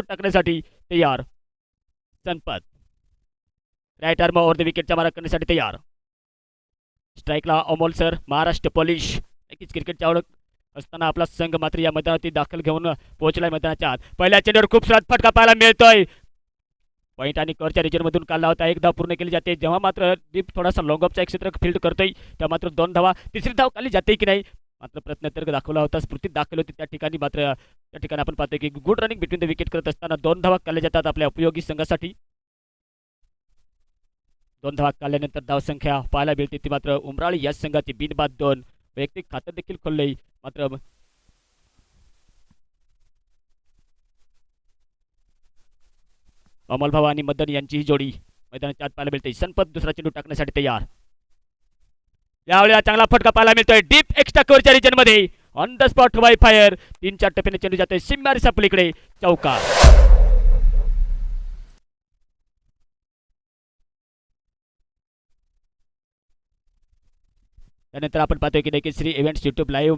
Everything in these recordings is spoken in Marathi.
टाकण्यासाठी तयार संपत राईट आर्म ओव्हर द विकेटचा मारा करण्यासाठी तयार स्ट्राईकला अमोल सर महाराष्ट्र पोलीस नक्कीच क्रिकेटची आवड असताना आपला संघ मात्र या मैदानावरती दाखल घेऊन पोहोचलाय मैदानाच्या आत पहिल्या चेंडूवर खूप सारा फटका पाहायला मिळतोय पॉईंट आणि करच्या रिजनमधून काढला होता एक धाव पूर्ण केली जाते जेव्हा मात्र दीप थोडासा लॉंगऑफचा एक क्षेत्र फील्ड करतोय तेव्हा मात्र 2 धावा तिसरी धाव काढली जाते की नाही मात्र प्रयत्न तर दाखवला होता स्फूर्ती दाखवली होती त्या ठिकाणी मात्र त्या ठिकाणी आपण पाहतोय की good running between the wicket करत असताना 2 धावा काढल्या जातात आपल्या उपयोगी संघासाठी 2 धावा काढल्यानंतर धावसंख्या पाहायला मिळते ती मात्र उमराळी या संघाची बिनबाद 2 वैयक्तिक खातं देखील खोललंय मात्र अमोल भाऊ आणि मदन यांची ही जोडी मैदानाच्या आत पाहायला मिळते संपत दुसरा चेंडू टाकण्यासाठी तयार यावेळेला चांगला फटका पाहायला मिळतोय डीप एक्स्ट्रा कव्हरच्या रिजन मध्ये on the spot Y fire 3-4 टप्प्याने चेंडू जातोय सिम्मारी पलीकडे चौकार त्यानंतर आपण पाहतोय की देखील श्री इव्हेंट्स युट्यूब लाईव्ह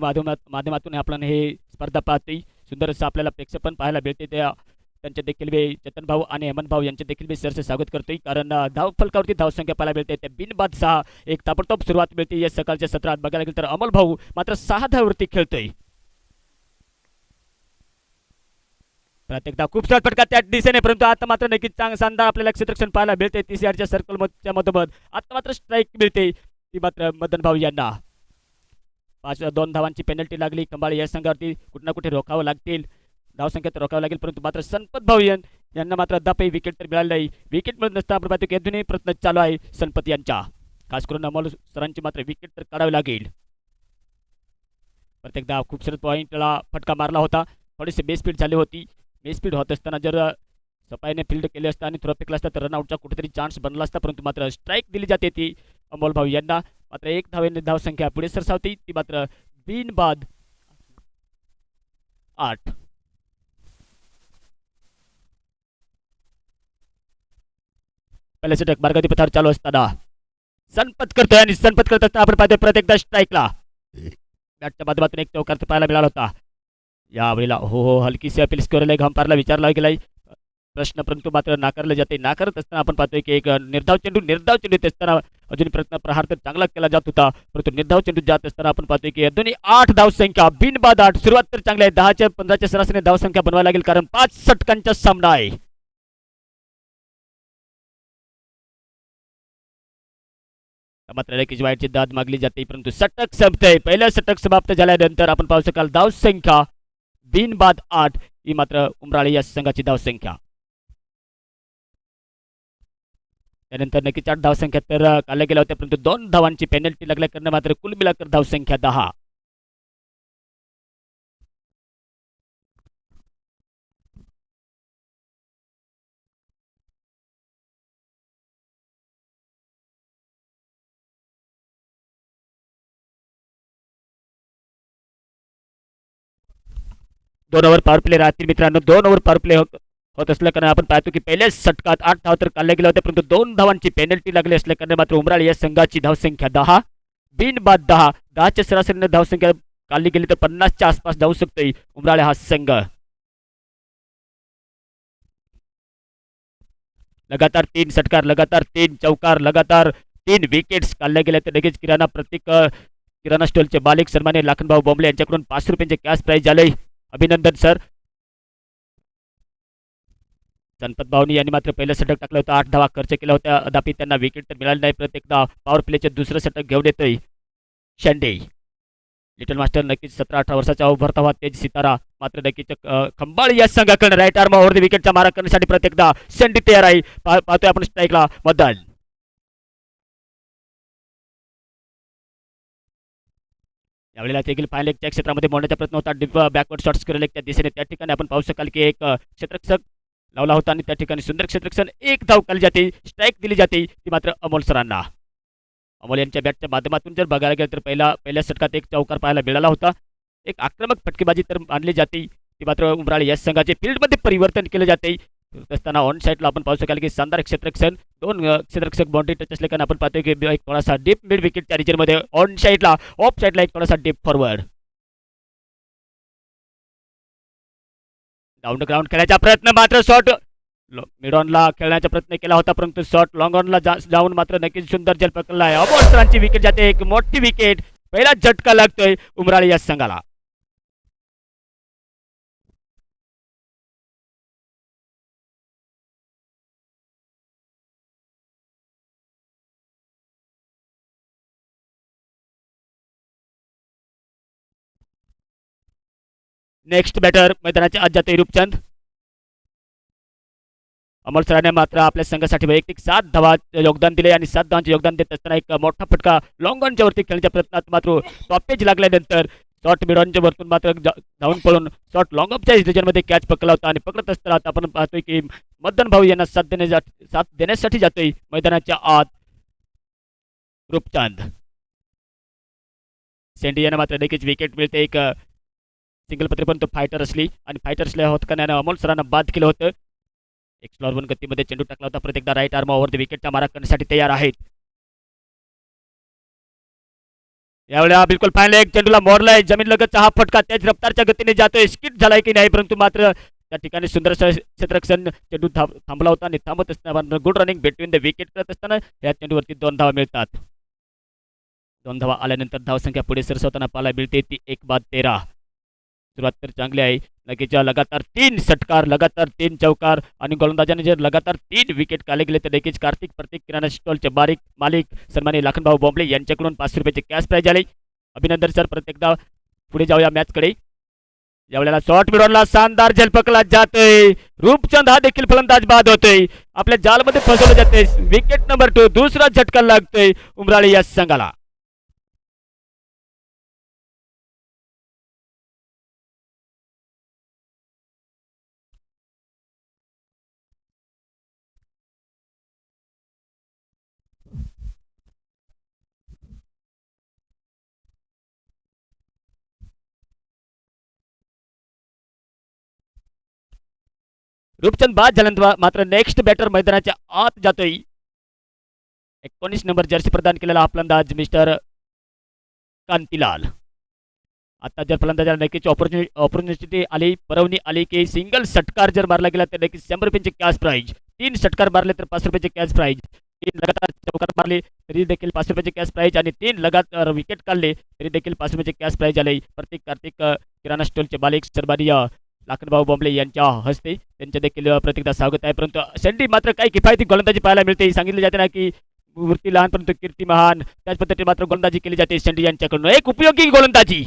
माध्यमातून आपण हे स्पर्धा पाहतोय सुंदर असं आपल्याला प्रेक्षेपण पाहायला मिळते त्यांचे देखील मी चेतन भाऊ आणि हेमंत भाऊ यांचे देखील मी सरसे स्वागत करतोय कारण धाव फलकावरती धावसंख्या पाहायला मिळते ते बिनबाद 6 एक ताबडतोब सुरुवात मिळते या सकाळच्या सत्रात बघायला गेलं तर अमोल भाऊ मात्र 6 धाववरती खेळतोय प्रत्येकदा खूप सारा फटका त्या दिशेने परंतु आता मात्र नक्कीच शानदार आपल्याला क्षेत्ररक्षण पाहायला मिळते 30 यार्डच्या सर्कलच्या मधोमध आता मात्र स्ट्राईक मिळते ती मात्र मदन भाऊ यांना 2 धावांची पेनल्टी लागली खंबाळे या संघावरती कुठे ना कुठे रोखावं लागतील धावसंख्या तर रोखावं लागेल परंतु मात्र संपत भाऊ यांना मात्र दापही विकेट तर मिळाली नाही विकेट मिळत नसता आपण पाहतो की अजूनही प्रयत्न चालू आहे संपत यांच्या खास करून अमोल सरांची मात्र विकेट तर काढावी लागेल प्रत्येकदा खूप सारे पॉईंटला फटका मारला होता थोडीशी बेस्पीड झाली होती बेस्पीड होत असताना जर सपाईने फील्ड केले असता आणि थ्रो फेकला असता तर रनआउटचा कुठेतरी चान्स बनला असता परंतु मात्र स्ट्राईक दिली जाते ती अमोल भाऊ यांना मात्र 1 धावेने धावसंख्या पुढे सरसावते ती मात्र बिनबाद 8 पहिल्या षटक मार्गावरती पथार चालू असताना संपत करतोय आणि संपत करत असताना आपण पाहतोय प्रत्येकदा स्ट्राईकला बॅटच्या माध्यमातून एक चौकार पाहायला मिळाला होता यावेळेला हो हलकीशी अपील स्कोरला घंपारला विचारला गेलाय प्रश्न परंतु मात्र नाकारले जाते नाकारत असताना आपण पाहतोय की एक निर्धाव चेंडू येत असताना अजून प्रयत्न प्रहार तर चांगला केला जात होता परंतु निर्धाव चेंडू जात असताना आपण पाहतोय की अजूनही 8 धावसंख्या बिनबाद 8 सुरुवात तर चांगली आहे 10च्या 15च्या सरासरीने धावसंख्या बनवायला लागेल कारण 5 षटकांचा सामना आहे मात्र नक्कीच वाईटची दाद मागली जाते परंतु षटक संपतंय पहिलं षटक समाप्त झाल्यानंतर आपण पाहू शकाल धावसंख्या बिनबाद 8 ही मात्र उमराळे या संघाची धावसंख्या त्यानंतर नक्कीच 8 धावसंख्या तर काढल्या गेल्या होत्या परंतु 2 धावांची पेनल्टी लागल्या कारण मात्र कुल मिलाकर धावसंख्या 10 2 ओव्हर पॉवर प्ले राहतील मित्रांनो 2 ओव्हर पॉवर प्ले होत असल्या कारण आपण पाहतो की पहिल्याच षटकात 8 धाव तर काढल्या गेल्या होत्या परंतु 2 धावांची पेनल्टी लागली असल्या कारण मात्र उमराळे या संघाची धावसंख्या 10 बिनबाद 10च्या सरासरीने धावसंख्या काढली गेली तर 50च्या आसपास जाऊ शकतोय उमराळे हा संघ लगातार 3 षटकार लगातार 3 चौकार लगातार 3 विकेट्स काढल्या गेल्या तर लगेच किराणा स्टॉलचे मालिक सन्मान्य लाखनभाऊ बोंबले यांच्याकडून 500 रुपयांचे कॅश प्राइज झाले अभिनंदन सर संपत भाऊनी यांनी मात्र पहिलं षटक टाकलं होतं 8 धावा खर्च केला होता अदापि त्यांना विकेट तर मिळाली नाही प्रत्येकदा पॉवर प्लेचे दुसरं षटक घेऊन येतोय शेंडे लिटल मास्टर नक्कीच 17-18 वर्षाचा उभरता हुआ तेज सितारा मात्र नक्कीच खंबाळी या संघाकडे राईट आर्म ओव्हर द विकेटचा मारा करण्यासाठी प्रत्येकदा शेंडी तयार आहे पाहतोय आपण स्ट्राईकला मदन यावेळेला देखील फायनल लेगच्या क्षेत्रामध्ये मोडण्याचा प्रयत्न होता डिप बॅकवर्ड शॉट्स केलेले त्या दिशेने त्या ठिकाणी आपण पाहू शकाल की एक क्षेत्ररक्षक लावला होता आणि त्या ठिकाणी सुंदर क्षेत्ररक्षण 1 धाव काढली जाते स्ट्राईक दिली जाते ती मात्र अमोल सरांना अमोल यांच्या बॅटच्या माध्यमातून जर बघायला गेलं तर पहिल्या षटकात एक चौकार पाहायला मिळाला होता एक आक्रमक फटकेबाजी तर मानली जाते ती मात्र उमराळे या संघाचे फील्डमध्ये परिवर्तन केले जाते असताना ऑन साईडला आपण पाहू शकाल की शानदार क्षेत्ररक्षण 2 क्षेत्ररक्षक बाउंड्री टच असले कारण आपण पाहतोय की एक थोडासा डीप मिड विकेटच्या रिजनमध्ये ऑन साईडला ऑफ साईडला एक थोडासा डीप फॉरवर्ड ग्राउंड खेळण्याचा प्रयत्न, मात्र शॉट मिड ऑनला खेळण्याचा प्रयत्न केला होता, परंतु शॉट लॉंग ऑनला जाऊन मात्र नक्कीच सुंदर झेल पकडला आहे. अमोल सरांची विकेट जाते, एक मोठी विकेट, पहिला झटका लागतोय उमराळी या संघाला. नेक्स्ट बॅटर मैदानाचे आज जाते रूपचंद. अमोल सरांनी मात्र आपल्या संघासाठी वैयक्तिक 7 धावा योगदान दिले आणि 7 धावांचे योगदान देत असताना एक मोठा फटका लॉंग ऑनच्या वरती खेळण्याच्या प्रयत्नात मात्र टॉपेज लागल्यानंतर शॉट मिड ऑनच्या वरतून मात्र धावून पळून शॉट लॉंग ऑफच्या रिजनमध्ये कॅच पकडला होता आणि पकडत असताना आता आपण पाहतोय की मदन भाऊ यांना साथ देण्यासाठी जातोय मैदानाच्या आत रूपचंद. सेंडी यांना मात्र देखील विकेट मिळते, एक सिंगल पत्री पण तो फायटर असली आणि फायटर असल्या होत का अमोल सरांना बाद केलं होतं. एक स्लॉर 1 गतीमध्ये चेंडू टाकला होता, परत एकदा राईट आर्म ओव्हर द विकेटचा मारा करण्यासाठी तयार आहेत. यावेळेला बिलकुल फायनल एक चेंडूला मोडलाय, जमीन लगतचा हा फटका त्याच रफ्तारच्या गतीने जातोय, स्किट झालाय की नाही, परंतु मात्र त्या ठिकाणी सुंदर क्षेत्ररक्षण चेंडू थांबला होता आणि थांबत असताना good running between the wicket करत असताना या चेंडूवरती 2 धावा मिळतात. 2 धावा आल्यानंतर धावसंख्या पुढे सरसवताना पाहायला मिळते ती 1-13. सुरुवात तर चांगली आहे, लगेच लगातार 3 षटकार, लगातार 3 चौकार आणि गोलंदाजाने जर लगातार 3 विकेट काढले गेले तर देखील कार्तिक प्रतीक किराणा स्टॉलचे बारीक मालिक सन्मानी लाखनभाऊ बॉम्बले यांच्याकडून 500 रुपयाचे कॅश प्राइज आले. अभिनंदन सर. प्रत्येकदा पुढे जाऊया मॅचकडे. यावेळेला शॉट मिडॉनला शानदार झेल पकडला जातोय, रूपचंद हा देखील फलंदाज बाद होतोय, आपल्या जालमध्ये फसवलं जाते. विकेट नंबर 2, दुसरा झटका लागतोय उमराळी या संघाला. रूपचंद बाद झाल्यानंतर मात्र नेक्स्ट बॅटर मैदानाच्या आत जातोय. 19 नंबर जर्सी प्रदान केलेला हा फलंदाज मिस्टर कांतीलाल. आता जर फलंदाजाला नक्कीच ऑपॉर्च्युनिटी आली, परवणी आली की सिंगल षटकार जर मारला गेला तर नक्कीच 100 रुपयांचे कॅश प्राइज, 3 षटकार मारले तर 500 रुपयाचे कॅश प्राइज, 3 लगातार चौकार मारले तरी देखील 500 रुपयाचे कॅश प्राइज आणि 3 लगातार विकेट काढले तरी देखील 500 रुपयाचे कॅश प्राइज आले. प्रत्येक कार्तिक किराणा स्टोलचे मालिक सर्वानी लाखनभाऊ बॉम्बले यांच्या हस्ते त्यांच्या देखील प्रत्येकदा स्वागत आहे. परंतु शेंडी मात्र काही किफायती गोलंदाजी पाहायला मिळते. सांगितले जाते ना की मूर्ती लहान परंतु कीर्ती महान, त्याच पद्धतीने मात्र गोलंदाजी केली जाते शेंडी यांच्याकडून, एक उपयोगी गोलंदाजी.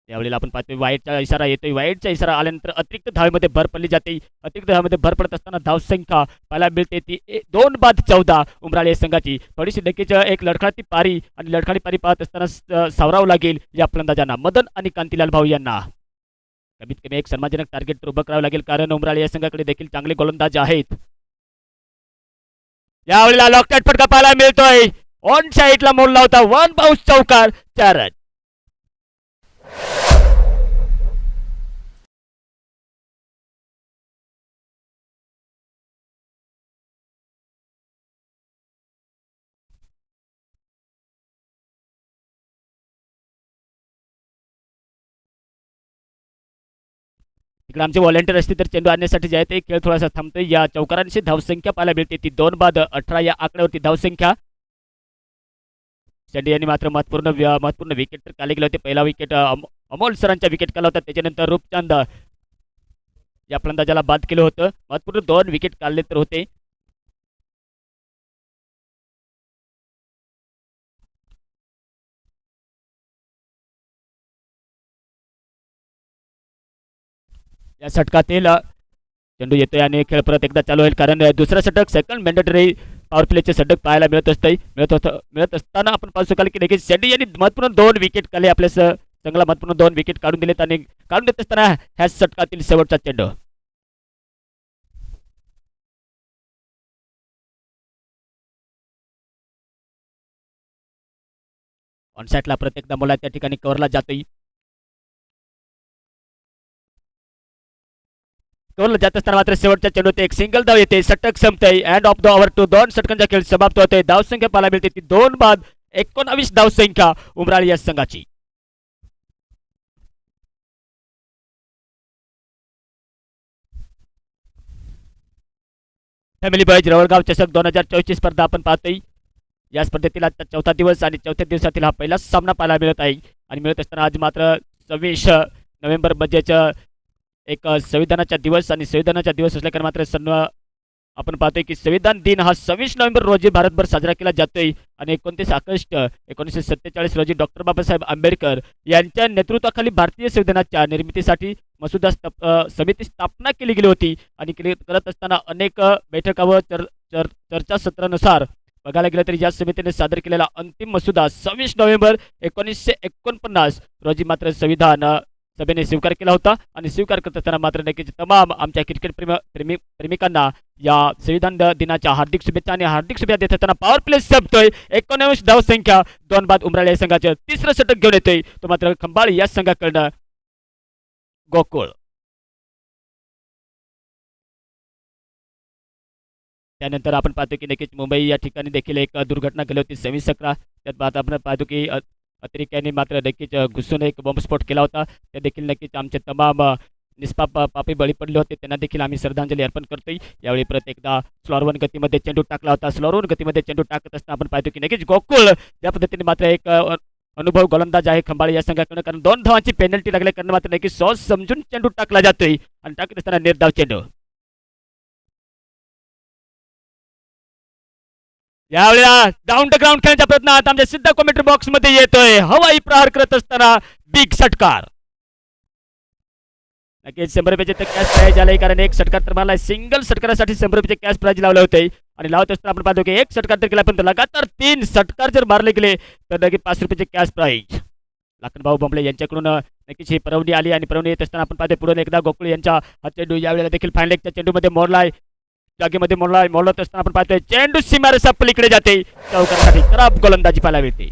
यावेळेला आपण पाहतोय वाईटचा इशारा येतोय, वाईटचा इशारा आल्यानंतर अतिरिक्त धावेमध्ये भर पडली जाते. अतिरिक्त धावेमध्ये भर पडत असताना धावसंख्या पाहायला मिळते ती 2-14 उमराळे संघाची. थोडीशी नक्कीच एक लडखडाती पारी आणि लडखडी पारी पाहत असताना सावरावं लागेल या फलंदाजांना, मदन आणि कांतीलाल भाऊ यांना. कमीत कमी एक सन्मानजनक टार्गेट तर उभं करावं लागेल, कारण उमराळे या संघाकडे देखील चांगले गोलंदाज आहेत. यावेळेला लॉकटाईट फटका पाहायला मिळतोय, ऑन साईडला मोडला होता, 1 बाउन्स चौकार, 4 रन. इकडे आमचे व्हॉलेंटियर असते तर चेंडू आणण्यासाठी जे आहे ते खेळ थोडासा थांबतोय. या चौकारांची धावसंख्या पाहायला मिळते ती 2-18 या आकड्यावरती धावसंख्या. शेंडी यांनी मात्र महत्वपूर्ण विकेट तर काढले गेले होते. पहिला विकेट अमोल सरांचा विकेट काढला होता, त्याच्यानंतर रूपचंद या फलंदाजाला बाद केलं होतं. महत्वपूर्ण 2 विकेट काढले तर होते. या षटकातील चेंडू येतोय आणि खेळ परत एकदा चालू होईल, कारण दुसरा षटक सेकंड मॅन्डेटरी पॉवर प्लेचे षटक पाहायला मिळत असताना आपण पाहू शकाल की देखील शेंडी यांनी महत्वपूर्ण 2 विकेट काढले, आपल्या संघाला महत्वपूर्ण 2 विकेट काढून दिलेत आणि काढून देत असताना ह्या षटकातील शेवटचा चेंडू. ऑन साईडला प्रत्येकदा मुला त्या ठिकाणी कव्हरला जातोय. कव्हरला जात असताना मात्र शेवटच्या चेंडूत एक सिंगल धाव येते, षटक संपतंय. End of the over two 2 षटकांचा खेळ समाप्त होतोय. धावसंख्या पाहायला मिळते ती 2 बाद 19 धावसंख्या उमराळी या संघाची. फॅमिली बॉयज रवळगाव चषक 2024 स्पर्धा आपण पाहतोय. या स्पर्धेतील आजचा चौथा दिवस आणि चौथ्या दिवसातील हा पहिला सामना पाहायला मिळत आहे. आणि मिळत असताना आज मात्र 26 नोव्हेंबर म्हणजेच एक संविधानाचा दिवस आणि संविधानाचा दिवस असल्याकडे मात्र आपण पाहतोय की संविधान दिन हा 26 नोव्हेंबर रोजी भारतभर साजरा केला जातोय. आणि 29 ऑगस्ट 1947 रोजी डॉक्टर बाबासाहेब आंबेडकर यांच्या नेतृत्वाखाली भारतीय संविधानाच्या निर्मितीसाठी मसुदा समिती स्थापना केली गेली होती. आणि करत असताना अनेक बैठका व चर्चासत्रानुसार बघायला गेलं तरी या समितीने सादर केलेला अंतिम मसुदा 26 नोव्हेंबर 1949 रोजी मात्र संविधान सभेने स्वीकार केला होता. आणि स्वीकार करत असताना मात्र नक्कीच तमाम आमच्या क्रिकेट प्रेमिकांना या संविधान दिनाच्या हार्दिक शुभेच्छा आणि हार्दिक शुभेच्छा देत असताना पॉवर प्ले संपतोय. 19 धावसंख्या 2 बाद उमराळे या संघाचं तिसरं षटक घेऊन येतोय तो मात्र खंबाळी या संघाकडनं गोकुळ. त्यानंतर आपण पाहतो की नक्कीच मुंबई या ठिकाणी देखील एक दुर्घटना घडली होती 26/11. त्यात आपण पाहतो की अतिरेक्याने मात्र नक्कीच घुसून एक बॉम्बस्फोट केला होता. त्या देखील नक्कीच आमचे तमाम निष्पाप पापी बळी पडले होते त्यांना देखील आम्ही श्रद्धांजली अर्पण करतोय. यावेळी परत एकदा स्लोअर 1 गतीमध्ये चेंडू टाकला होता. स्लोअर 1 गतीमध्ये चेंडू टाकत असताना आपण पाहतो की नक्कीच गोकुळ या पद्धतीने मात्र एक अनुभव गोलंदाज आहे खंबाळी या संघाकडून, कारण 2 धावांची पेनल्टी लागल्या कारण मात्र नक्कीच सॉस समजून चेंडू टाकला जातोय आणि टाकत असताना निर्धाव चेंडू. यावेळेला डाऊन द ग्राउंड खेळण्याचा प्रयत्न आता आमच्या सिद्ध कॉमेंट्री बॉक्स मध्ये येतोय. हवाई प्रहार करत असताना बिग षटकार. नक्कीच 100 रुपयाचे कॅश प्राईज आले कारण एक षटकार तर मला सिंगल षटकारासाठी 100 रुपयाचे कॅश प्राईज लावले होते. आणि लावत असताना आपण पाहतो की एक षटकार तर केला पण लगातार 3 षटकार जर मारले गेले तर नक्की 5 रुपयाचे कॅश प्राईज लाखनभाऊ बोंबले यांच्याकडून नक्कीच ही परवणी आली. आणि परवणी येत असताना आपण पाहतो पुढे एकदा गोकुळ यांचा हा चेंडू यावेळेला देखील फायनल लेगच्या चेंडूमध्ये मोडलाय. जागेमध्ये मोडत असताना आपण पाहतोय चेंडू सीमारेषा पलीकडे जाते. चौकारासाठी खराब गोलंदाजी पाहायला मिळते.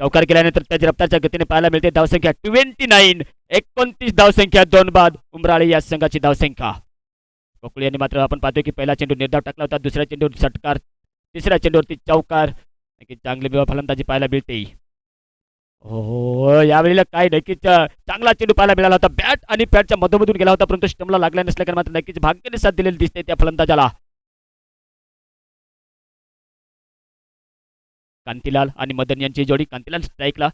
चौकार केल्यानंतर त्याच्या रफ्तारच्या गतीने पाहायला मिळते धावसंख्या 29. 29 धावसंख्या 2 बाद उमराळे या संघाची धावसंख्या. गोकुळ यांनी मात्र आपण पाहतोय की पहिला चेंडू निर्धाव टाकला होता, दुसऱ्या चेंडूवर षटकार, तिसऱ्या चेंडूवरती चौकार. नक्कीच चांगली फलंदाजी पाहायला मिळते. हो यावेळेला काय नक्कीच चांगला चेंडू पाहायला मिळाला होता. बॅट आणि पॅडच्या मधोमधून गेला होता परंतु स्टंपला लागला नसल्याने मात्र नक्कीच भाग्याने साथ दिलेली दिसते त्या फलंदाजाला. कांतीलाल आणि मदन यांची जोडी. कांतीलाल स्ट्राईकला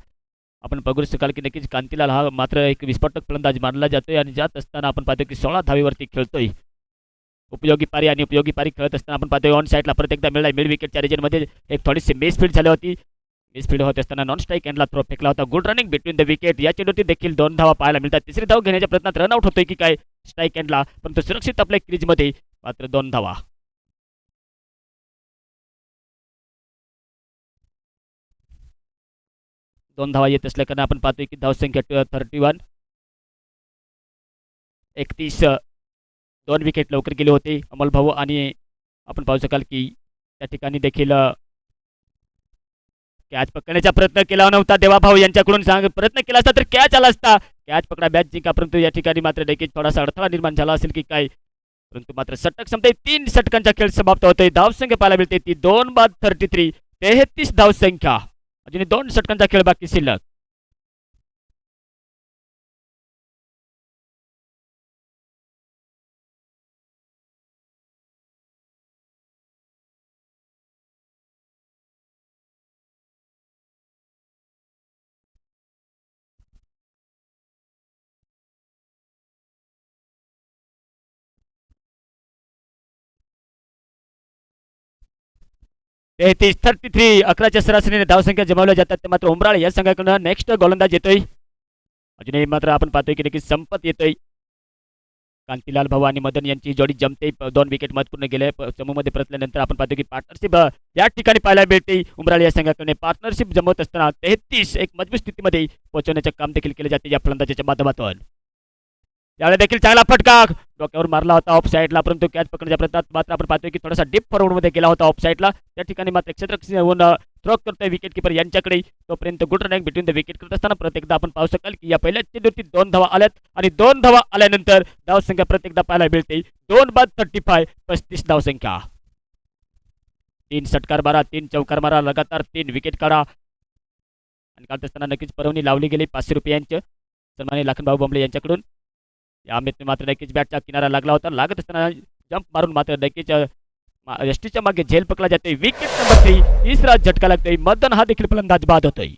आपण बघू शकाल की नक्कीच कांतीलाल हा मात्र एक विस्फोटक फलंदाज मानला जातोय. आणि जात असताना आपण पाहतो की 16 धावेवरती खेळतोय. उपयोगी पारी आणि उपयोगी पारी खेळत असताना आपण पाहतोय ऑन साईडला परत एकदा मिळाला मिड विकेटच्या रिजनमध्ये एक थोडीशी मिसफील्ड झाली होती. मिसफील्ड होत असताना नॉन स्ट्राईक एंडला थ्रो फेकला होता. Good running between the wicket. या चेंडूवरती देखील 2 धावा पाहायला मिळतात. तिसरी धाव घेण्याच्या प्रयत्नात रनआउट होतोय की काय स्ट्राईक एंडला परंतु सुरक्षित आपल्या क्रीजमध्ये मात्र 2 धावा. दोन धावा येत असल्याकडे आपण पाहतोय की धावसंख्या 31. 31 2 विकेट लवकर गेले होते अमोल भाऊ. आणि आपण पाहू शकाल की त्या ठिकाणी देखील कॅच पकडण्याचा प्रयत्न केला नव्हता देवाभाऊ यांच्याकडून. प्रयत्न केला असता तर कॅच आला असता. कॅच पकडा बॅच जिंका परंतु या ठिकाणी मात्र देखील थोडासा अडथळा निर्माण झाला असेल की काय परंतु मात्र षटक संपते. 3 षटकांचा खेळ समाप्त होतोय. धावसंख्या पाहायला मिळते ती 2 बाद 33. 33 धावसंख्या. अजून 2 षटकांचा खेळ बाकी शिल्लक. ते 33 11च्या सरासरीने धावसंख्या जमवल्या जातात. ते मात्र उमराळे या संघाकडून नेक्स्ट गोलंदाज येतोय. अजूनही मात्र आपण पाहतोय की नक्कीच संपत येतोय. कांतीलाल भाऊ आणि मदन यांची जोडी जमते. 2 विकेट महत्वपूर्ण गेले चमूमध्ये परतल्यानंतर आपण पाहतो की पार्टनरशिप या ठिकाणी पाहायला मिळते. उमराळे या संघाकडे पार्टनरशिप जमवत असताना 33 एक मजबूत स्थितीमध्ये पोहोचवण्याचे काम देखील केले जाते या फलंदाजाच्या माध्यमातून. यावेळी देखील चांगला फटका डोक्यावर मारला होता ऑफ साईडला परंतु कॅच पकडण्याच्या प्रयत्नात मात्र आपण पाहतोय की थोडासा डीप फॉरवर्डमध्ये गेला होता ऑफ साईडला. त्या ठिकाणी मात्र क्षेत्ररक्षण थ्रो करतोय विकेट किपर यांच्याकडे. तोपर्यंत good running between the wicket करत असताना प्रत्येक एकदा आपण पाहू शकाल की या पहिल्या चेंडूवरती 2 धावा आल्यात. आणि 2 धावा आल्यानंतर धावसंख्या प्रत्येकदा पाहायला मिळते 2 बाद 35. 35 धावसंख्या. 3 षटकार मारा, 3 चौकार मारा, लगातार 3 विकेट काढा आणि काढत असताना नक्कीच परवणी लावली गेली 500 रुपयांची सन्माननीय लाखनभाऊ बोंबले यांच्याकडून. या अमितने मात्र नक्कीच बॅटचा किनारा लागला होता. लागत असताना जंप मारून मात्र नक्कीच यष्टीच्या मागे झेल पकडला जाते. विकेट नंबर 3, तिसरा झटका लागतोय. मदन हा देखील फलंदाज बाद होतोय.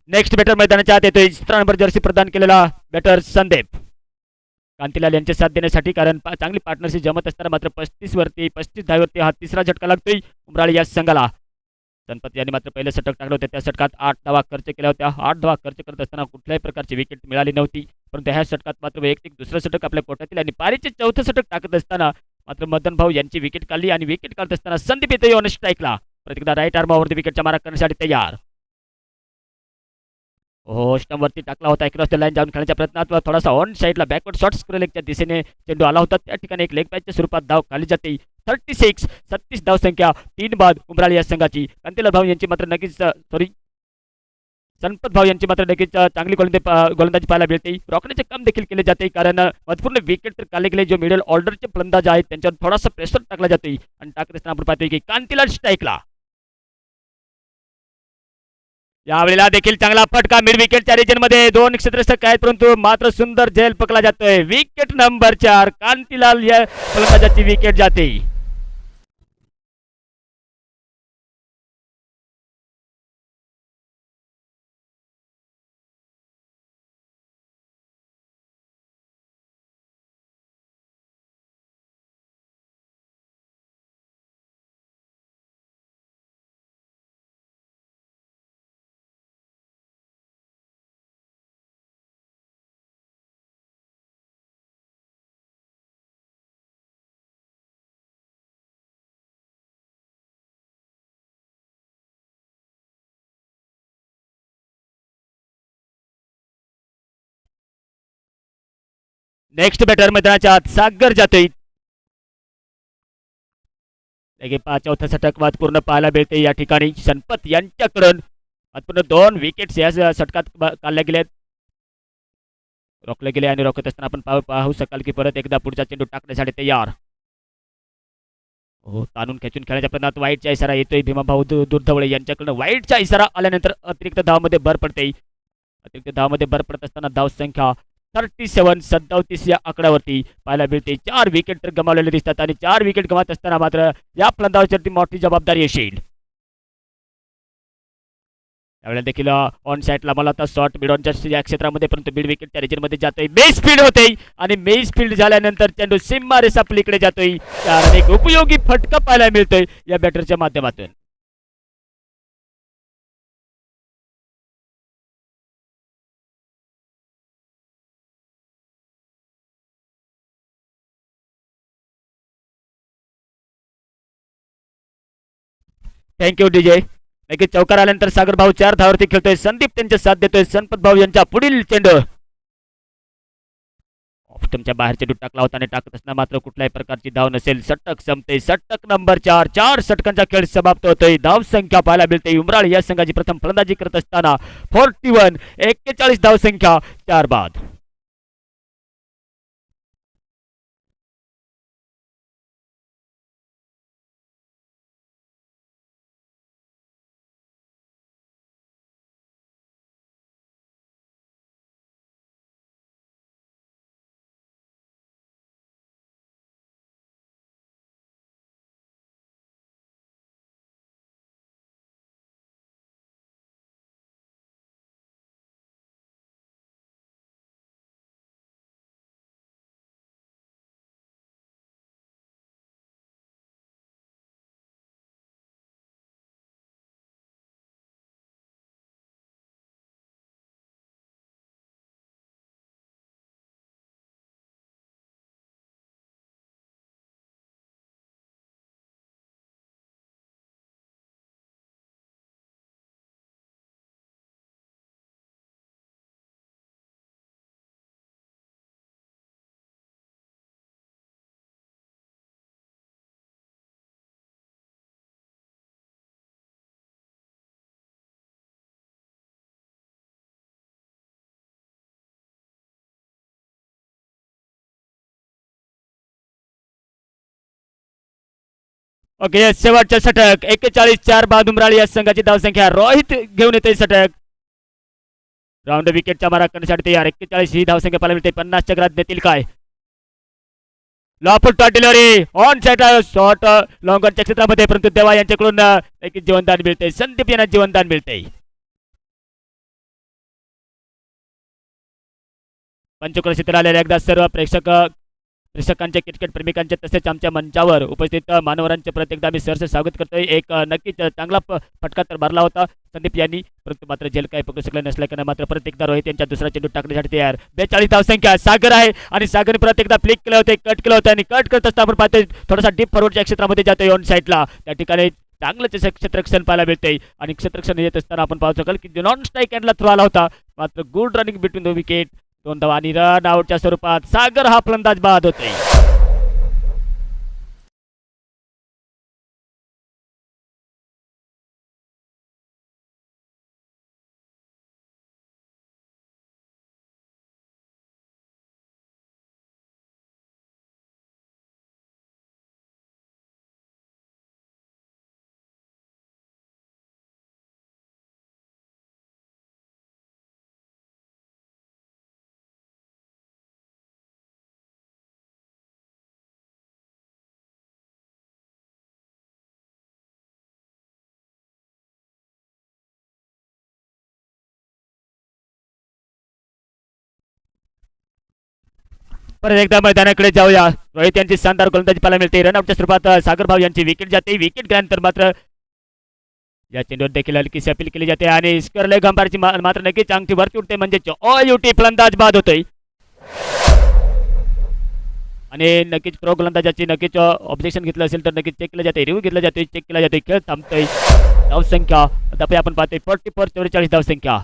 नेक्स्ट बॅटर मैदानाच्या आत येतोय. 17 नंबर जर्सी प्रदान केलेला बॅटर संदीप कांतीलाल यांचे साथ देण्यासाठी, कारण चांगली पार्टनरशिप जमत असताना मात्र 35 धावेवरती हा तिसरा झटका लागतोय उमराळी या संघाला. गणपती यांनी मात्र पहिलं षटक टाकलं होतं. त्या षटकात 8 धावा खर्च केल्या होत्या. 8 धावा खर्च करत असताना कुठल्याही प्रकारची विकेट मिळाली नव्हती. परंतु ह्या षटकात मात्र वैयक्तिक दुसरं षटक आपल्या कोट्यातील आणि पारीचे चौथं षटक टाकत असताना मात्र मदन भाऊ यांची विकेट काढली आणि विकेट काढत असताना संदीप येतोय ऑन स्ट्राईकला. प्रत्येकदा राईट आर्मावरती विकेटच्या मारा करण्यासाठी तयार. हो, स्टंपवरती टाकला होता. क्रॉस द लाईन जाऊन खेळण्याच्या प्रयत्नात थोडासा ऑन साईडला बॅकवर्ड शॉर्ट स्क्वेअर लेगच्या दिशेने चेंडू आला होता. त्या ठिकाणी एक लेग पॅचच्या स्वरूपात धाव खाली जाते. 36 धाव संख्या 3 बाद उमराळी या संघाची. कांतीलाल भाऊ यांची मात्र नक्कीच संपत भाऊ यांची मात्र नक्कीच चांगली गोलंदाजी पाहायला मिळते. रॉकण्याचे काम देखील केले जाते, कारण महत्वपूर्ण विकेट तर काढले गेले. जो मिडल ऑर्डरचे फलंदाज आहेत त्यांच्यावर थोडासा प्रेशर टाकला जाते आणि टाकत असताना आपण पाहतोय की कांतीलाल स्ट्राईकला. यावेळेला देखील चांगला फटका मिड विकेटच्या रिजन मध्ये 2 क्षेत्ररक्षक आहेत, परंतु मात्र सुंदर झेल पकडला जातोय. विकेट नंबर 4 कांतीलाल या फलंदाजाची विकेट जाते. नेक्स्ट बॅटर मैदानाच्या आत सागर जातोय. चौथा षटक पूर्ण पाहायला मिळते. या ठिकाणी संपत यांच्याकडून पूर्ण 2 विकेट्स या षटकात काढल्या गेलेत, रोखले गेले आणि रोखत असताना आपण पाहू शकाल की परत एकदा पुढचा चेंडू टाकण्यासाठी तयार. हो, ताणून खेचून खेळण्याच्या प्रयत्नात वाईटचा इशारा येतोय. भीमाभाऊ दुर्धवळे यांच्याकडून वाईटचा इशारा आल्यानंतर अतिरिक्त धावामध्ये भर पडते. अतिरिक्त धावामध्ये भर पडत असताना धाव संख्या 37 या आकड्यावरती पाहायला मिळते. 4 विकेट तर गमावलेले दिसतात आणि 4 विकेट गमावत असताना मात्र या फलंदाजावरती मोठी जबाबदारी येईल. त्यावेळेला देखील ऑन साईडला मला आता शॉर्ट मिडॉनच्या या क्षेत्रामध्ये, परंतु मिड विकेटच्या रिजनमध्ये जातोय. मेस फील्ड होते आणि मेस फील्ड झाल्यानंतर चेंडू सीमा रेषा पलीकडे जातोय. त्याला एक उपयोगी फटका पाहायला मिळतोय या बॅटरच्या माध्यमातून. Thank you DJ. नक्कीच चौकार आल्यानंतर सागर भाऊ 4 धावावरती खेळतोय. संदीप त्यांचे साथ देतोय. संपत भाऊ यांच्या पुढील चेंडू ऑफस्टमच्या बाहेर चेंडू टाकला होता आणि टाकत असताना मात्र कुठल्याही प्रकारची धाव नसेल. षटक संपते. षटक नंबर 4 षटकांचा खेळ समाप्त होतोय. धाव संख्या पाहायला मिळते. उमराळी या संघाची प्रथम फलंदाजी करत असताना 41 धाव संख्या 4 बाद. ओके शेवटचं षटक 41-4 बाद उमराळी या संघाची धावसंख्या. रोहित घेऊन येते षटक. राऊंड विकेटच्या मारा करण्यासाठी तयार. 41 ही धावसंख्या पाहायला मिळते. 50 चक्रात देतील काय? लॉफुट डिलिव्हरी ऑन साइड शॉट लॉंगरच्या क्षेत्रामध्ये, परंतु देवा यांच्याकडून नक्कीच जीवनदान मिळते. संदीप यांना जीवनदान मिळते. पंचकुला क्षेत्रात आलेल्या एकदा सर्व प्रेक्षकांच्या क्रिकेट प्रेमिकांच्या तसेच आमच्या मंचावर उपस्थित मान्यवरांचे प्रत्येकदा मी सहर्ष स्वागत करतोय. एक नक्कीच चांगला फटका तर मारला होता संदीप यांनी, परंतु मात्र जेल काही पकडू शकले नसल्याने मात्र प्रत्येकदा रोहित यांच्या दुसरा चेंडू टाकण्यासाठी तयार. 42 धावसंख्या सागर आहे आणि सागरने प्रत्येकदा फ्लिक केलं होते, कट केलं होतं आणि कट करत असताना आपण पाहतोय थोडासा डीप फॉरवर्डच्या क्षेत्रामध्ये जातोय ऑन साईडला. त्या ठिकाणी चांगलंच क्षेत्ररक्षण पाहायला मिळते आणि क्षेत्ररक्षण येत असताना आपण पाहू शकाल की नॉन स्ट्राईक हँडला थ्रो आला होता. मात्र good running between the wicket. 2 धावा आणि रन आउटच्या स्वरूपात सागर हा फलंदाज बाद होते. परत एकदा मैदानाकडे जाऊया. रोहित यांची शानदार गोलंदाजी पाहायला मिळते. रनआउटच्या स्वरूपात सागर भाव यांची विकेट जाते. विकेट गेल्यानंतर मात्र या चेंडूवर देखील हलकीशी अपील केली जाते आणि स्करले गंभारची मात्र नक्कीच अंगठी वरती उठते, म्हणजे ऑयुटी फलंदाज बाद होतोय. आणि नक्कीच प्रो गोलंदाजाची नक्कीच ऑब्जेक्शन घेतलं असेल तर नक्कीच चेक केलं जाते, रिव्ह्यू घेतला जातोय, चेक केला जातोय, खेळ थांबतोय. धावसंख्या आपण पाहतोय 44-44 धावसंख्या.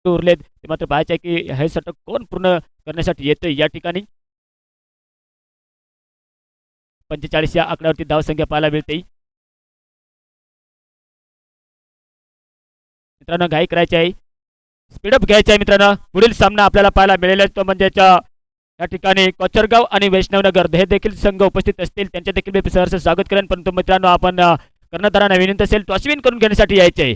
उरलेत ते मात्र पाहायचे की हे षटक कोण पूर्ण करण्यासाठी येतोय. या ठिकाणी 45 या आकड्यावरती धावसंख्या पाहायला मिळते. मित्रांनो घाई करायची आहे, स्पीडअप घ्यायचं आहे मित्रांनो. पुढील सामना आपल्याला पाहायला मिळेल तो म्हणजे या ठिकाणी कोचरगाव आणि वैष्णवनगर हे देखील संघ उपस्थित असतील, त्यांचे देखील मी सहर्ष स्वागत करेन. परंतु मित्रांनो आपण कर्णधारांना विनंती असेल टॉस विन करून घेण्यासाठी यायचे आहे.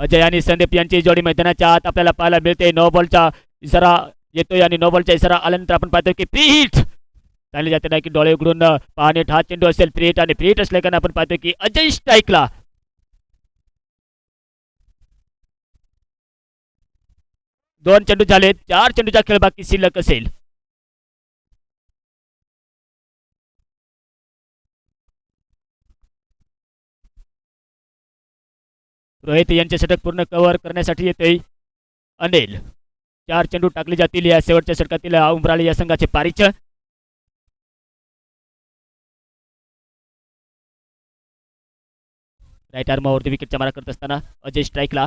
अजय आणि संदीप यांची जोडी मैदानाच्या आत आपल्याला पाहायला मिळते. नो बॉलचा इशारा येतोय आणि नो बॉलचा इशारा आल्यानंतर आपण पाहतो की फ्री हिट चालले जाते नाही की डोळे उघडून पाहणे हा चेंडू असेल फ्री हिट आणि फ्री हिट असल्याने आपण पाहतो की अजय स्ट्राईकला. 2 चेंडू झाले, 4 चेंडूचा खेळ बाकी शिल्लक असेल. रोहित यांचे षटक पूर्ण कव्हर करण्यासाठी येतोय अनिल. 4 चेंडू टाकले जातील या शेवटच्या षटकातील उमराळी या संघाचे पारीच. राईट आर्मावरती विकेटचा मारा करत असताना अजय स्ट्राईकला.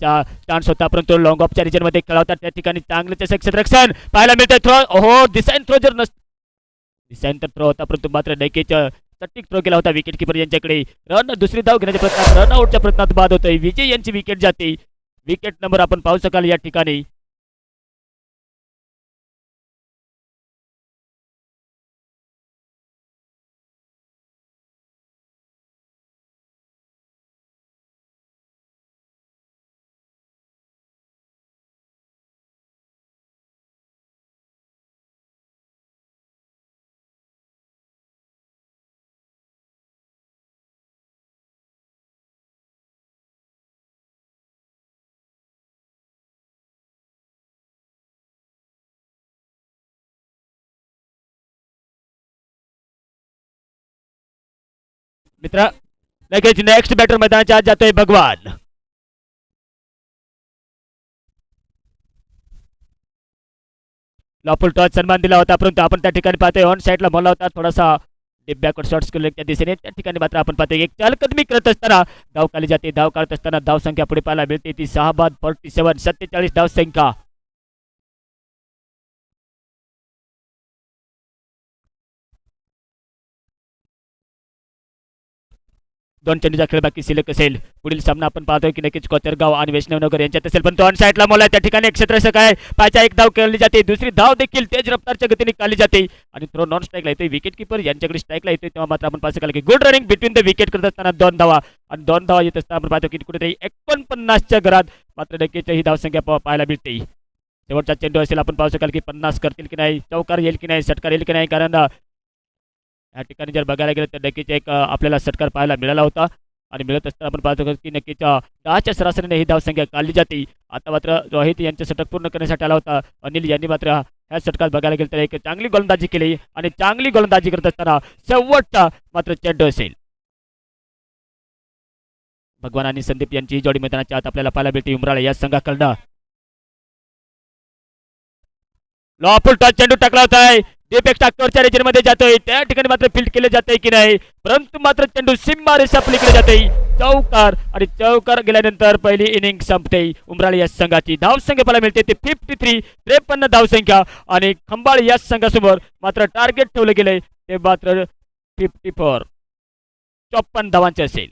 चा चान्स होता परंतु लॉंग ऑफच्या रिजन मध्ये खेळा होता, त्या ठिकाणी चांगले क्षेत्ररक्षण पाहायला मिळते. थ्रो हो डिसाईन थ्रो जर डिसाईन तर थ्रो होता परंतु मात्र नैकेच सटीक थ्रो केला होता विकेट किपर यांच्याकडे. रन दुसरी धाव घेण्याच्या प्रयत्नात रन आउटच्या प्रयत्नात बाद होतोय. विजय यांची विकेट जाते. विकेट नंबर आपण पाहू शकाल या ठिकाणी मित्र लगेच नेक्स्ट बॅटर मैदानाच्या आत जातोय भगवान. लॉपुल टॉच सन्मान दिला होता परंतु आपण त्या ठिकाणी पाहतोय ऑन साईडला बोलला होता थोडासा डीप बॅकवर्ड शॉट्स केले त्या दिशेने. त्या ठिकाणी मात्र आपण पाहतोय एक चाल कदमी करत असताना धाव खाली जाते. धाव काढत असताना धाव संख्या पुढे पाहायला मिळते ती 6 बाद 47 47 धाव संख्या. दोन चेंडूचा खेळ बाकी शिल्लक असेल. पुढील सामना आपण पाहतोय की नक्कीच कोचरगाव आणि वैष्णवनगर यांच्यात असेल पण तो ऑन साईडला मोला त्या ठिकाणी एक क्षेत्ररक्षक आहे. पायच्या एक धाव खेळली जाते. दुसरी धाव देखील तेज रफ्तारच्या गतीने काढली जाते आणि थ्रो नॉन स्ट्राईकला येतोय. विकेट किपर यांच्याकडे स्ट्राईकला येतोय तेव्हा मात्र आपण पाहू की good running between the wicket करत असताना 2 धावा आणि 2 धावा येत असताना आपण पाहतो की कुठेतरी 49च्या घरात मात्र नक्कीच ही धावसंख्या पाहायला मिळते. शेवटचा चेंडू असेल आपण पाहू शकाल की 50 करतील की नाही, चौकार येईल की नाही, षटकार येईल की नाही. कारण या ठिकाणी जर बघायला गेलं तर नक्कीच एक आपल्याला षटकार पाहायला मिळाला होता आणि मिळत असताना आपण पाहतो की नक्कीच 10च्या सरासरीने ही धावसंख्या काढली जाते. आता मात्र रोहित यांचे षटक पूर्ण करण्यासाठी आला होता. अनिल यांनी मात्र ह्या षटकात बघायला गेलं तर एक चांगली गोलंदाजी केली आणि चांगली गोलंदाजी करत असताना शेवटचा मात्र चेंडू असेल. भगवान आणि संदीप यांची जोडी मैदानाच्या आत आपल्याला पाहायला मिळते उमराळे या संघाकडनं. लॉफुल टॉच चेंडू टाकला होता आहे. डीप एक्स्ट्राक्टरच्या रेंजमध्ये जातोय त्या ठिकाणी मात्र फील्ड केले जाते की नाही परंतु मात्र चेंडू सीमा रेषा पलीकडे जाते. चौकार आणि चौकार गेल्यानंतर पहिली इनिंग संपते. उमराळे या संघाची धावसंख्या पाहायला मिळते ते 53 53 धावसंख्या आणि खंबाळ या संघासमोर मात्र टार्गेट ठेवलं गेले ते मात्र 54 54 धावांचे असेल.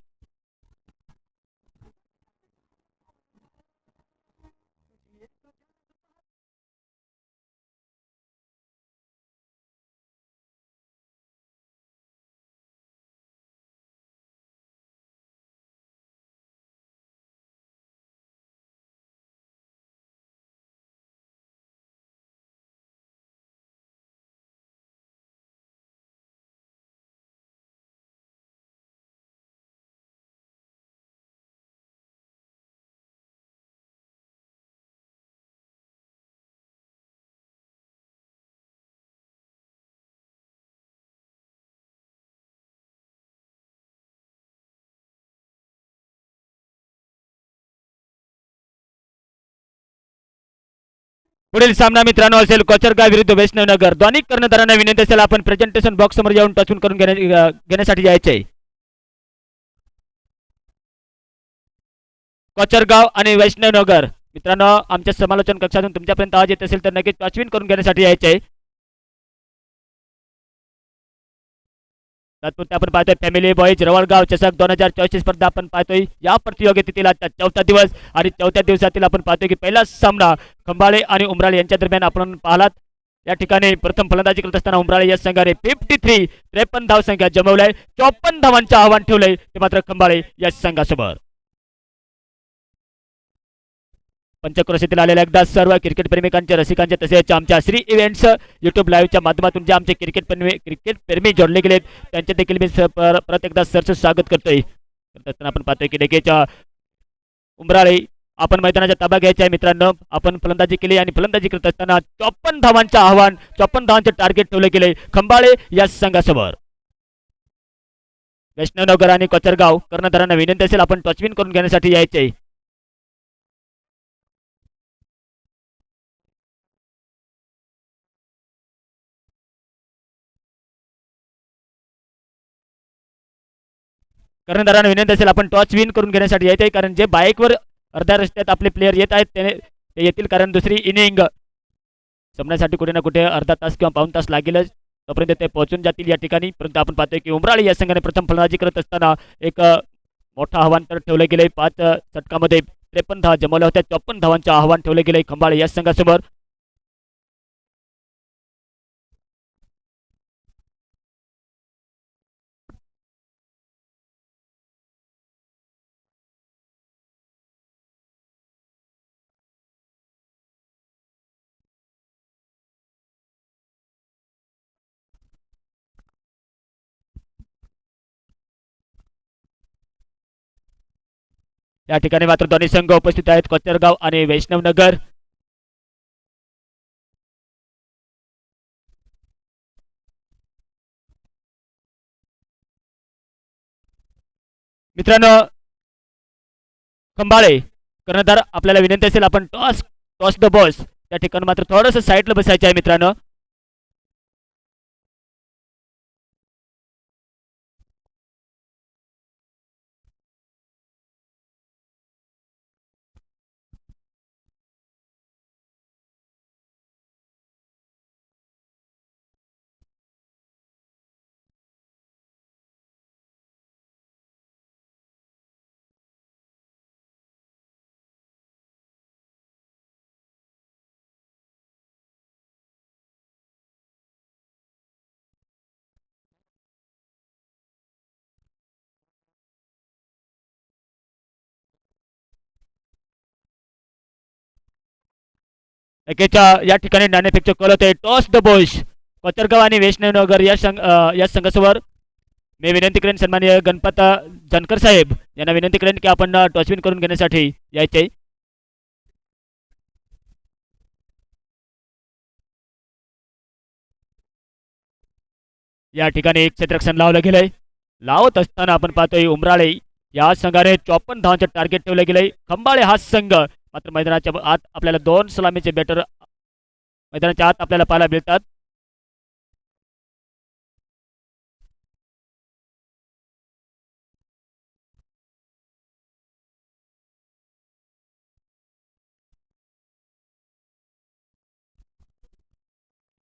पुढील सामना मित्रांनो असेल कोचरगाव विरुद्ध वैष्णवनगर. दोन्ही कर्णधारांना विनंती असेल आपण प्रेझेंटेशन बॉक्स समोर येऊन टचून करून घेण्यासाठी जायचे. कोचरगाव आणि वैष्णवनगर मित्रांनो आमच्या समालोचन कक्षातून तुमच्यापर्यंत आवाज येत असेल तर नक्कीच टचविन करून घेण्यासाठी यायचे. तात्पुरते आपण पाहतोय फॅमिली बॉईज रवळगाव चषक 2024 स्पर्धा आपण पाहतोय या प्रतियोगितेतील आजचा 4था दिवस आणि 4थ्या दिवसातील आपण पाहतोय की पहिला सामना खंबाळे आणि उमराळे यांच्या दरम्यान आपण पाहलात. या ठिकाणी प्रथम फलंदाजी करत असताना उमराळे या संघाने 53 53 धावसंख्या जमवलाय. 54 धावांचं आव्हान ठेवलंय ते मात्र खंबाळे या संघासमोर. पंचक्रोशीतील आलेल्या एकदा सर्व क्रिकेट प्रेमिकांचे रसिकांचे तसेच आमच्या श्री इव्हेंट्स युट्यूब लाईव्हच्या माध्यमातून जे आमचे क्रिकेट प्रेमी जोडले गेलेत त्यांचे देखील मी परत एकदा सरचं स्वागत करतोय. आपण पाहतोय की लगेच उमराळे आपण मैदानाचा ताबा घ्यायचा आहे मित्रांनो. आपण फलंदाजी केली आणि फलंदाजी करत असताना 54 धावांचं आव्हान 54 धावांचे टार्गेट ठेवले गेले खंबाळे या संघासमोर. वैष्णवनगर आणि कोचरगाव कर्णधारांना विनंती असेल आपण टचविन करून घेण्यासाठी यायचे. कर्णधारांना विनंती असेल आपण टॉच विन करून घेण्यासाठी येत आहे कारण जे बाईकवर अर्ध्या रस्त्यात आपले प्लेयर येत आहेत ते येतील कारण दुसरी इनिंग संपण्यासाठी कुठे ना कुठे अर्धा तास किंवा पाऊण तास लागेलच तोपर्यंत ते पोहोचून जातील या ठिकाणी. परंतु आपण पाहतोय की उमराळे या संघाने प्रथम फलंदाजी करत असताना एक मोठं आव्हान तर ठेवलं गेलंय. 5 षटकामध्ये 53 धावा जमवल्या होत्या. 54 धावांचं आव्हान ठेवलं गेलंय खंबाळे या संघासमोर. या ठिकाणी मात्र दोन्ही संघ उपस्थित आहेत कोचरगाव आणि वैष्णवनगर. मित्रांनो, खंबाळे कर्णधार आपल्याला विनंती असेल आपण टॉस टॉस द बॉस त्या ठिकाणी मात्र थोडंसं साईडला बसायचं आहे मित्रांनो. नक्कीच या ठिकाणी नाणेफेकचे कल होते टॉस द बॉस कोचरगाव आणि वैष्णवनगर या संघासमोर मी विनंती करेन सन्माननीय गणपत जानकर साहेब यांना विनंती करेन की आपण टॉस विन करून घेण्यासाठी यायचे. या ठिकाणी एक क्षेत्ररक्षण लावलं गेलंय. लावत असताना आपण पाहतोय उमराळे या संघाने 54 धावांचे टार्गेट ठेवलं गेलंय. खंबाळे हा संघ मात्र मैदानाच्या आत आपल्याला 2 सलामीचे बॅटर मैदानाच्या आत आपल्याला पाहायला मिळतात.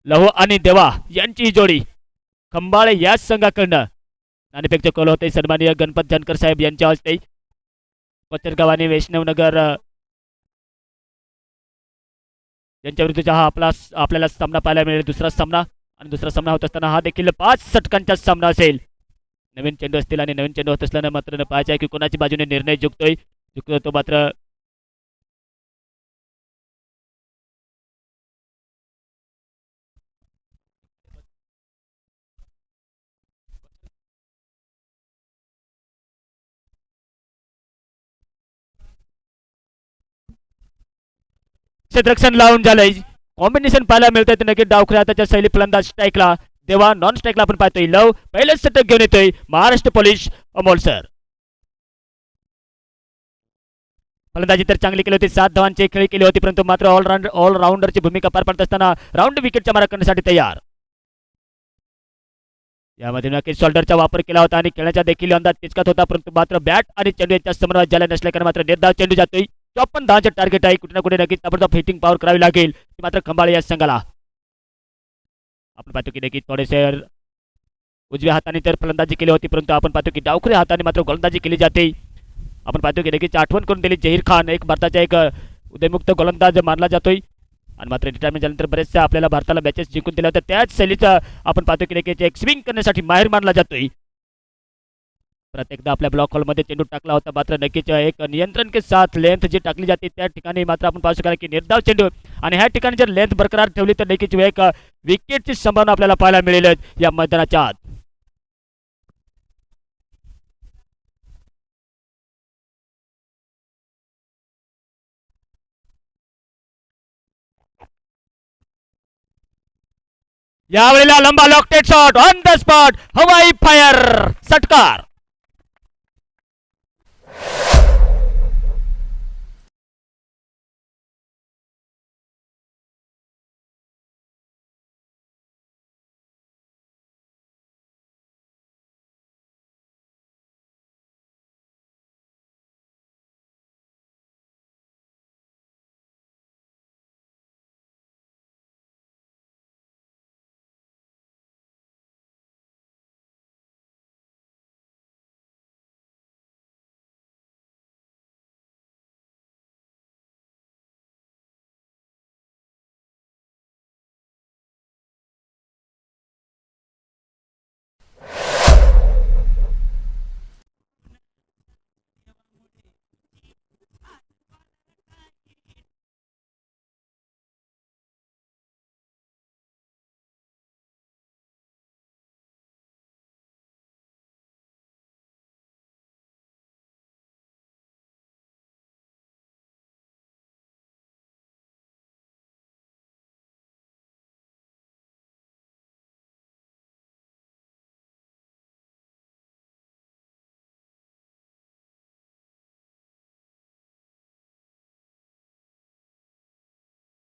लहू आणि देवा यांची जोडी खंबाळे या संघाकडनं नाणेफेकचे कल होते सन्माननीय गणपत जानकर साहेब यांच्या हस्ते. कोचरगाव आणि वैष्णवनगर यांच्या विरुद्धचा हा आपल्याला सामना पाहायला मिळेल दुसरा सामना. आणि दुसरा सामना होत असताना हा देखील 5 षटकांचा सामना असेल. नवीन चेंडू असतील आणि नवीन चेंडू होत असल्यानं मात्र पाहायचं आहे की कोणाची बाजूने निर्णय जिंकतोय तो मात्र क्षेत्ररक्षण लावून झालंय. कॉम्बिनेशन पाहायला मिळतंय तर नक्की डावखऱ्या हाताच्या शैली फलंदाज स्ट्राईकला देवा नॉन स्ट्राईकला आपण पाहतोय लव पहिलेच षटक घेऊन येतोय महाराष्ट्र पोलीस अमोल सर. फलंदाजी तर चांगली केली होती 7 धावांची खेळी केली होती परंतु मात्र ऑलराऊंडरची भूमिका पार पाडत असताना राऊंड विकेटच्या मारा करण्यासाठी तयार. यामध्ये नक्कीच शोल्डरचा वापर केला होता आणि खेळण्याचा देखील अंदाज तिचकत होता परंतु मात्र बॅट आणि चेंडू यांच्या समन्वय झाला नसल्याने मात्र निर्धाव चेंडू जातोय. 54 धावांचे टार्गेट आहे. कुठे ना कुठे नक्कीच ताबडतोब हिटिंग पॉवर करावी लागेल मात्र खंबाळे या संघाला. आपण पाहतो की नक्कीच थोडेसे उजव्या हाताने तर फलंदाजी केली होती परंतु आपण पाहतो की डावखऱ्या हाताने मात्र गोलंदाजी केली जाते. आपण पाहतो की नक्कीच आठवण करून दिली जहीर खान एक भारताचा एक उदयमुक्त गोलंदाज मानला जातोय आणि मात्र रिटायरमेंट झाल्यानंतर बरेचशा आपल्याला भारताला मॅचेस जिंकून दिल्या होत्या त्याच शैलीचा आपण पाहतो की नक्कीच एक स्विंग करण्यासाठी माहेर मानला जातोय. प्रत्येकदा आपल्या ब्लॉक हॉलमध्ये चेंडू टाकला होता मात्र नक्कीच एक नियंत्रण के साथ लेंथ जी टाकली जाते त्या ठिकाणी मात्र आपण पाहू शकाल की निर्धाव चेंडू आणि ह्या ठिकाणी जर लेंथ बरकरार ठेवली तर नक्कीच एक विकेटची संभावना आपल्याला पाहायला मिळेल या मैदानाच्या आत. यावेळेला लंबा लॉकटेड शॉट ऑन द स्पॉट हवाई फायर षटकार.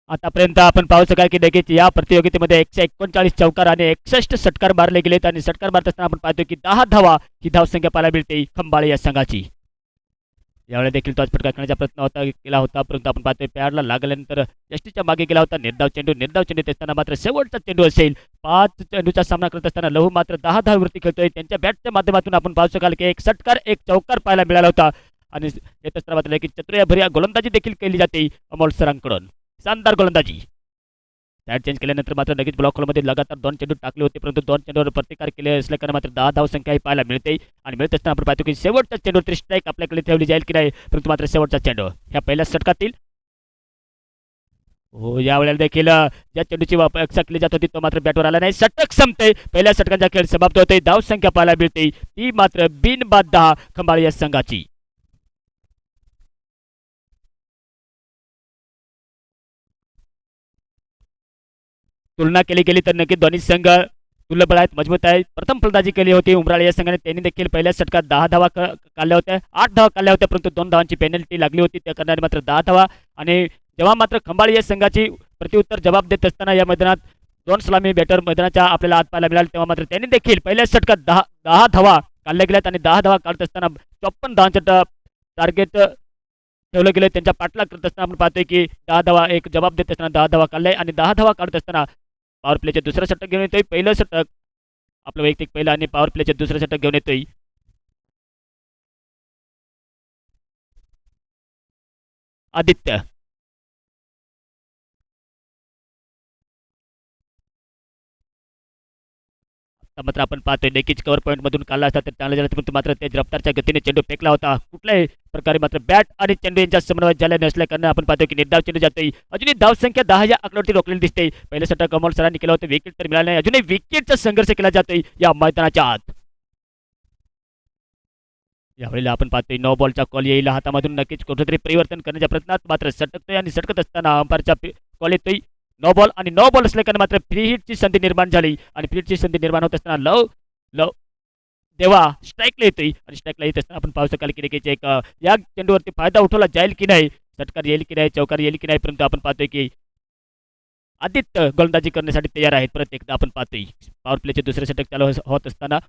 आतापर्यंत आपण पाहू शकाल की नक्कीच या प्रतियोगितेमध्ये 139 चौकार आणि 61 षटकार मारले गेलेत आणि षटकार मारत असताना आपण पाहतो की 10 धावा ही धावसंख्या पाहायला मिळते खंबाळे या संघाची. यावेळी देखील तोच फटका खेळण्याचा प्रयत्न केला होता, परंतु आपण पाहतोय पॅडला लागल्यानंतर यष्टीच्या मागे गेला होता. निर्धाव चेंडू येत असताना मात्र शेवटचा चेंडू असेल. 5 चेंडूचा सामना करत असताना लहू मात्र 10 धावावरती खेळतोय. त्यांच्या बॅटच्या माध्यमातून आपण पाहू शकाल की एक षटकार एक चौकार पाहायला मिळाला होता आणि येत असताना मात्र की चतुर्याभर्या गोलंदाजी देखील केली जाते अमोल सरांकडून. शानदार गोलंदाजी. साईड चेंज केल्यानंतर मात्र नक्कीच ब्लॉक होलमध्ये लगातार 2 चेंडू टाकले होते, परंतु 2 चेंडूवर प्रतिकार केले असल्याने मात्र 10 धाव संख्याही पाहायला मिळते आणि मिळत असताना आपण पाहतो की शेवटचा चेंडूवरती स्ट्राईक आपल्याकडे ठेवली जाईल की नाही, परंतु मात्र शेवटचा चेंडू ह्या पहिल्या षटकातील हो यावेळेला देखील ज्या चेंडूची अपेक्षा केली जात होती तो मात्र बॅटवर आला नाही. षटक संपते. पहिल्या षटकांचा खेळ समाप्त होते. धाव संख्या पाहायला मिळते ती मात्र बिनबाद 10 खंबाळे या संघाची. तुलना केली गेली तर नक्की दोन्ही संघ तुल्यबळ आहेत, मजबूत आहे. प्रथम फलंदाजी केली होती उमराळे या संघाने. त्यांनी देखील पहिल्या षटकात 10 धावा काढल्या होत्या, 8 धावा काढल्या होत्या, परंतु 2 धावांची पेनल्टी लागली होती. त्या करणारे मात्र 10 धावा. आणि जेव्हा मात्र खंबाळे या संघाची प्रतिउत्तर जबाब देत असताना या मैदानात 2 सलामी बॅटर मैदानाच्या आपल्याला आत पाहायला मिळाले, तेव्हा मात्र त्यांनी देखील पहिल्या षटकात 10 धावा काढल्या गेल्यात आणि 10 धावा काढत असताना 54 धावांचं टार्गेट ठेवलं गेलं. त्यांच्या पाठलाग करत असताना आपण पाहतोय की 10 धावा एक जबाब देत असताना 10 धावा काढले आणि 10 धावा काढत असताना पॉवर प्लेचे दुसरं षटक घेऊन येतोय. पहिलं षटक आपलं वैयक्तिक पहिलं आणि पॉवर प्लेचे दुसरं षटक घेऊन येतोय आदित्य. मात्र आपण पाहतोय नक्कीच कव्हर पॉईंट मधून काढला असता तर चांगला झाला, परंतु मात्र ते रफ्तारच्या गतीने चेंडू फेकला होता. कुठल्याही प्रकारे मात्र बॅट आणि चेंडू यांच्या समन्वय झाल्या नसल्या कारण आपण पाहतोय की निर्धाव चेंडू जातोय. अजूनही धाव संख्या 10 या आकड्यावरती रोखलेली दिसते. पहिलं षटक अमोल सरांनी केलं होतं, विकेट तर मिळालं नाही. अजूनही विकेटचा संघर्ष केला जातोय या मैदानाच्या आत. यावेळेला आपण पाहतोय नो बॉलचा कॉल येईल हातामधून. नक्कीच कुठेतरी परिवर्तन करण्याच्या प्रयत्नात मात्र सटकतोय आणि सटकत असताना अंपायरचा कॉल येतोय नो बॉल आणि नो बॉल असल्याने मात्र फ्री हिटची संधी निर्माण झाली आणि फ्री हिटची संधी निर्माण होत असताना लव लव देवा स्ट्राईकला येतोय आणि स्ट्राईकला येत असताना आपण पाहू शकाल की एक या चेंडूवरती फायदा उठवला जाईल की नाही, षटकार येईल की नाही, चौकार येईल की नाही, परंतु आपण पाहतोय की आदित्य गोलंदाजी करण्यासाठी तयार आहेत. परत एकदा आपण पाहतोय पॉवर प्लेचे दुसरे षटक चालू होत असताना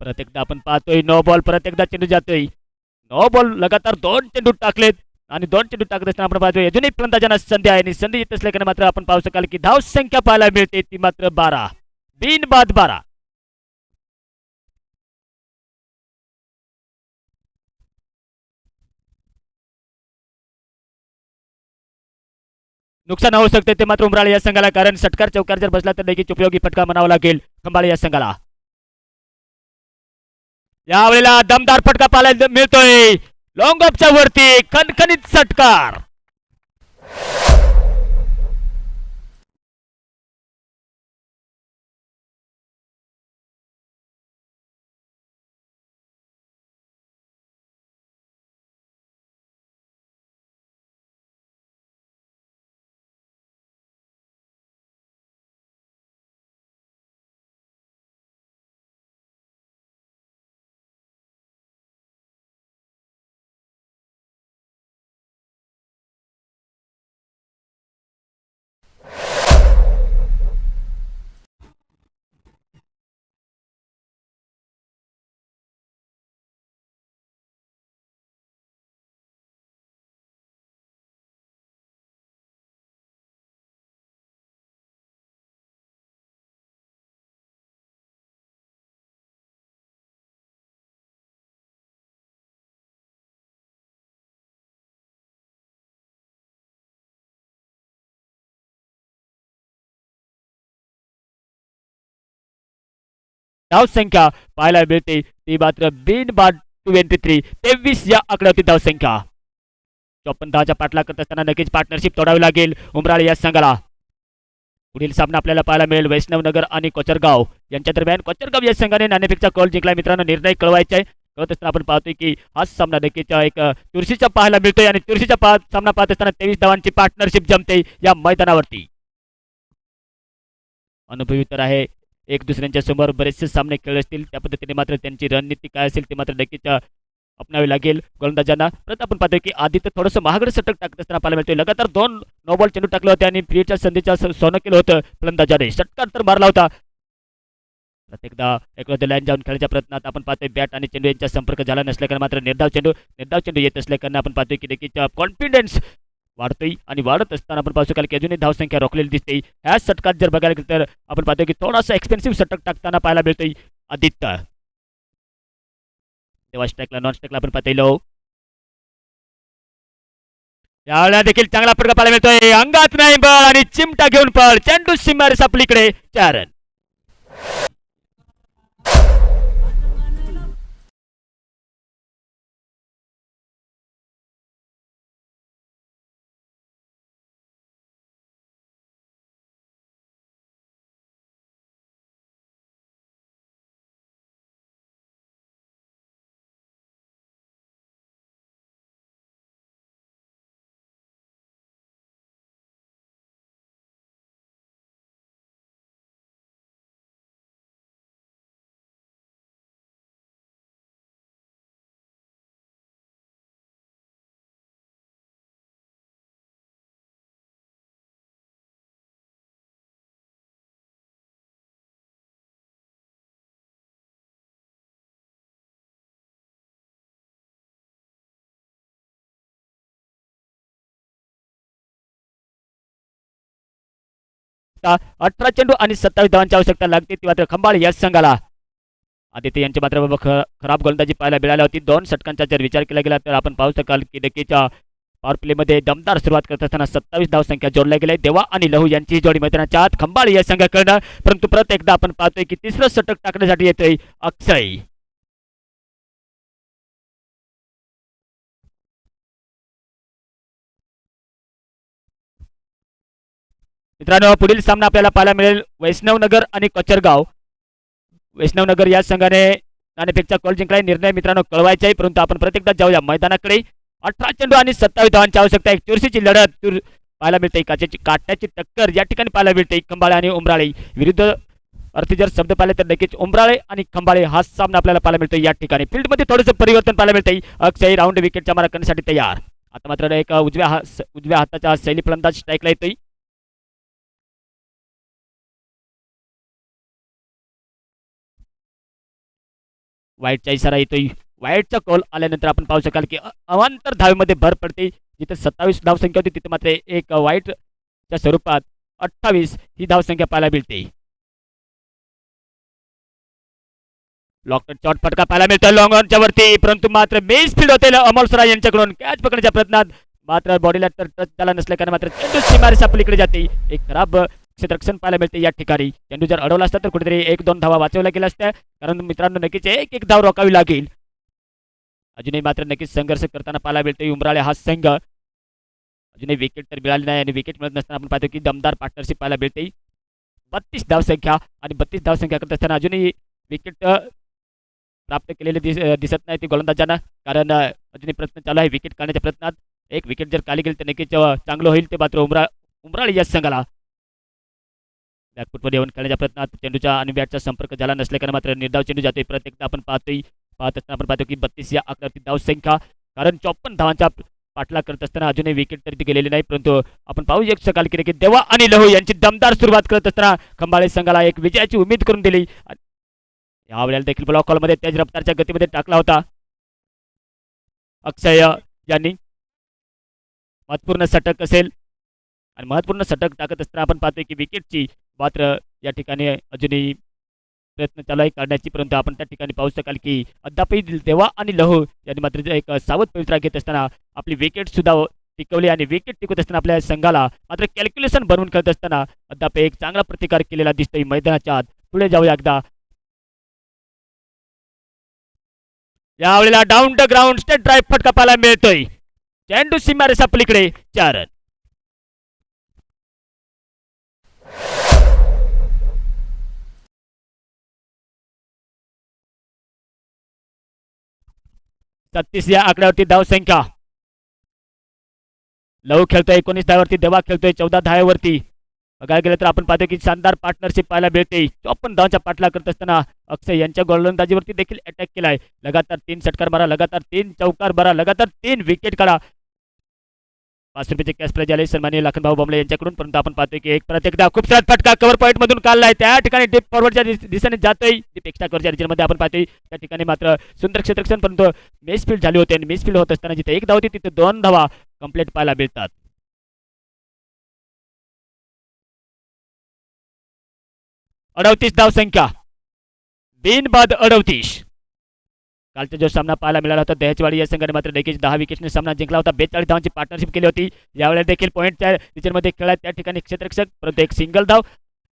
परत एकदा आपण पाहतोय नो बॉल. परत एकदा चेंडू जातोय नो बॉल. लगातार 2 चेंडू टाकलेत आणि 2 चेंडू टाकत असताना आपण पाहतोय अजूनही फलंदाजांना संधी आहे आणि संधी येत असल्याने मात्र आपण पाहू शकाल की धाव संख्या पाहायला मिळते ती मात्र 12 बिनबाद 12. नुकसान होऊ शकते ते मात्र उमराळे या संघाला, कारण षटकार चौकार जर बसला तर नक्कीच उपयोगी फटका म्हणावा लागेल खंबाळे या संघाला. यावेळेला दमदार फटका पाहायला मिळतोय लॉंग ऑफच्या वरती खणखणीत षटकार. धाव संख्या पाहायला मिळते ती मात्र बिनबाद 23 या आकड्यावरती धाव संख्या. 54 धावाच्या पाठलाग करत असताना नक्कीच पार्टनरशिप तोडावी लागेल उमराळे या संघाला. पुढील सामना आपल्याला पाहायला मिळेल वैष्णवनगर आणि कोचरगाव यांच्या दरम्यान. कोचरगाव या संघाने नाणेफेकचा कॉल जिंकला. मित्रांनो निर्णय कळवायचा आहे. कळत असताना आपण पाहतोय की हा सामना नक्कीच एक चुरशीचा पाहायला मिळतोय आणि चुरशीचा सामना पाहत असताना 23 धावांची पार्टनरशिप जमते या मैदानावरती. अनुभवी तर आहे, एक दुसऱ्यांच्या समोर बरेचसे सामने खेळले असतील, त्या पद्धतीने मात्र त्यांची रणनीती काय असेल ते मात्र नक्कीच अपनावे लागेल गोलंदाजांना. परत आपण पाहतोय की आदित्य थोडंसं महागडं षटक टाकत असताना पाहायला मिळतोय. लगातार 2 नो बॉल चेंडू टाकले होते आणि फ्रीच्या संधीच्या सोनं केलं होतं फलंदाजाने. षटकार तर मारला होता. प्रत्येकदा एक लाईन जाऊन खेळण्याच्या प्रयत्नात आपण पाहतोय बॅट आणि चेंडू यांचा संपर्क झाला नसल्याने मात्र निर्धाव चेंडू येत असल्याने आपण पाहतोय की नक्कीच कॉन्फिडन्स वाढतोय आणि वाढत असताना आपण पाहू शकाल की अजूनही धावसंख्या रोखलेली दिसते. ह्या षटकात जर बघायला गेलं तर आपण पाहतोय की थोडासा एक्सपेन्सिव्ह षटक टाकताना पाहायला मिळतोय आदित्य. तेव्हा स्ट्राईकला नॉन स्ट्राईकला आपण पाहतोय लो. यावेळेला देखील चांगला फटका पाहायला मिळतोय. अंगात नाही बळ आणि चिमटा घेऊन पळ. चेंडू सीमारेस आपलीकडे 4 रन. आता 18 चेंडू आणि 27 धावांची आवश्यकता लागते ती मात्र खंबाळ या संघाला. आदित्य यांची मात्र खराब गोलंदाजी पाहायला मिळाली होती. 2 षटकांचा जर विचार केला गेला तर आपण पाहू शकाल की नक्कीच्या पॉवर प्लेमध्ये दमदार सुरुवात करत असताना 27 धावसंख्या जोडल्या गेल्या. देवा आणि लहू यांची जोडी मैदानाच्या आत खंबाळ या संघाकडनं. परंतु परत एकदा आपण पाहतोय की तिसरं षटक टाकण्यासाठी येतोय अक्षय. मित्रांनो पुढील सामना आपल्याला पाहायला मिळेल वैष्णवनगर आणि कचरगाव. वैष्णवनगर या संघाने नाणेफेकचा कॉल जिंकलाय. निर्णय मित्रांनो कळवायचा आहे परंतु आपण प्रत्येकदा जाऊया मैदानाकडे. 18 चेंडू आणि 27 धावांची आवश्यकता. एक चुरशीची लढत पाहायला मिळते. काट्याची टक्कर या ठिकाणी पाहायला मिळते. खंबाळे आणि उमराळे विरुद्ध अर्थी जर शब्द पाहिले तर नक्कीच उमराळे आणि खंबाळे हा सामना आपल्याला पाहायला मिळतो या ठिकाणी. फील्डमध्ये थोडंसं परिवर्तन पाहायला मिळते. अक्षय राऊंड विकेटच्या मारा करण्यासाठी तयार. आता मात्र एक उजव्या हाताचा शैली फलंदाज स्ट्राईकला येतोय. वाईटचा इशारा येतोय. वाईटचा कॉल आल्यानंतर आपण पाहू शकाल की अवांतर धावेमध्ये भर पडते. जिथे 27 धावसंख्या होती तिथे मात्र एक वाईटच्या स्वरूपात 28 ही धावसंख्या पाहायला मिळते. लॉकट शॉट फटका पाहायला मिळतो लॉंग ऑनच्या वरती परंतु मात्र मिस फील्ड होते अमोल सराय यांच्याकडून. कॅच पकडण्याच्या प्रयत्नात मात्र बॉडीला टच झाला नसल्याने मात्र चेंडू सीमारेस आपलीकडे जाते. एक खराब क्षेत्ररक्षण पाहायला मिळते या ठिकाणी. चेंडू जर अडवला असता तर कुठेतरी 1-2 धावा वाचवल्या गेल्या असत्या. कारण मित्रांनो नक्कीच एक धाव रोखावी लागेल. अजूनही मात्र नक्कीच संघर्ष करताना पाहायला मिळते उमराळे हा संघ. अजूनही विकेट तर मिळाली नाही आणि विकेट मिळत नसताना आपण पाहतो की दमदार पार्टनरशिप पाहायला मिळते. 32 धावसंख्या आणि 32 धावसंख्या करत असताना अजूनही विकेट प्राप्त केलेले दिसत नाही ती गोलंदाजांना. कारण अजूनही प्रयत्न चालू आहे विकेट काढण्याच्या प्रयत्नात. एक विकेट जर काढली गेली तर नक्कीच चांगलं होईल. ते मात्र उमराळे या संघाला बॅकफुटवर येऊन खेळण्याच्या प्रयत्नात चेंडूचा आणि बॅटचा संपर्क झाला नसल्याने मात्र निर्धाव चेंडू जातोय. प्रत्येकदा आपण पाहत असताना आपण पाहतो की 32 या आकड्यावरती धावसंख्या. कारण 54 धावांचा पाठलाग करत असताना अजूनही विकेट तरी ती गेलेली नाही. परंतु आपण पाहू शकाल की देवा आणि लहू यांची दमदार सुरुवात करत असताना खंबाळे संघाला एक विजयाची उमेद करून दिली. यावेळेला देखील ब्लॉक कॉलमध्ये तेज रफ्तारच्या गतीमध्ये टाकला होता अक्षय यांनी. महत्वपूर्ण षटक असेल आणि महत्वपूर्ण षटक टाकत असताना आपण पाहतोय की विकेटची मात्र या ठिकाणी अजूनही प्रयत्न चालू आहे काढण्याची. परंतु आपण त्या ठिकाणी पाहू शकाल की अद्यापही देवा आणि लहू यांनी मात्र एक सावध पवित्रा घेत असताना आपली विकेट सुद्धा टिकवली आणि विकेट टिकवत असताना आपल्या संघाला मात्र कॅल्क्युलेशन बनवून खेळत असताना अद्याप एक चांगला प्रतिकार केलेला दिसतोय मैदानाच्या आत. पुढे जाऊया एकदा. यावेळेला down the ground state drive फटका पाहायला मिळतोय. चेंडू सीमारेस आपलीकडे 4 रन. सत्तीस या आकड्यावरती धावसंख्या. लहू खेळतोय 19 धावावरती. देवा खेळतोय 14 धावावरती. बघायला गेलं तर आपण पाहतो की शानदार पार्टनरशिप पाहायला मिळते. 54 धावांचा पाठलाग करत असताना अक्षय यांच्या गोलंदाजीवरती देखील अटॅक केलाय. लगातार 3 षटकार मारा, लगातार 3 चौकार मारा, लगातार 3 विकेट काढा. 5 रुपयाचे कॅश प्राइज आले सन्माननीय लाखनभाऊ बोंबले यांच्याकडून. परंतु आपण पाहतोय की एक परत एकदा खूप सारा फटका कव्हर पॉईंट मधून काढलाय. त्या ठिकाणी डीप फॉरवर्डच्या दिशेने जातोय. डीप एक्स्ट्रा कव्हरच्या रिजनमध्ये आपण पाहतोय त्या ठिकाणी मात्र सुंदर क्षेत्ररक्षण, परंतु मिसफील्ड झाली होती आणि मिसफील्ड होत असताना जिथे 1 धाव होती तिथे 2 धावा कंप्लीट पाहायला मिळतात. 38 धाव संख्या, बिनबाद 38. कालचा जो सामना पाहायला मिळाला होता दहेजवाडी या संघाने मात्र देखील 10 विकेटने सामना जिंकला होता. 42 धावांची पार्टनरशिप केली होती. यावेळेला देखील पॉईंटच्या रिजनमध्ये खेळला त्या ठिकाणी क्षेत्ररक्षक, परंतु एक सिंगल धाव.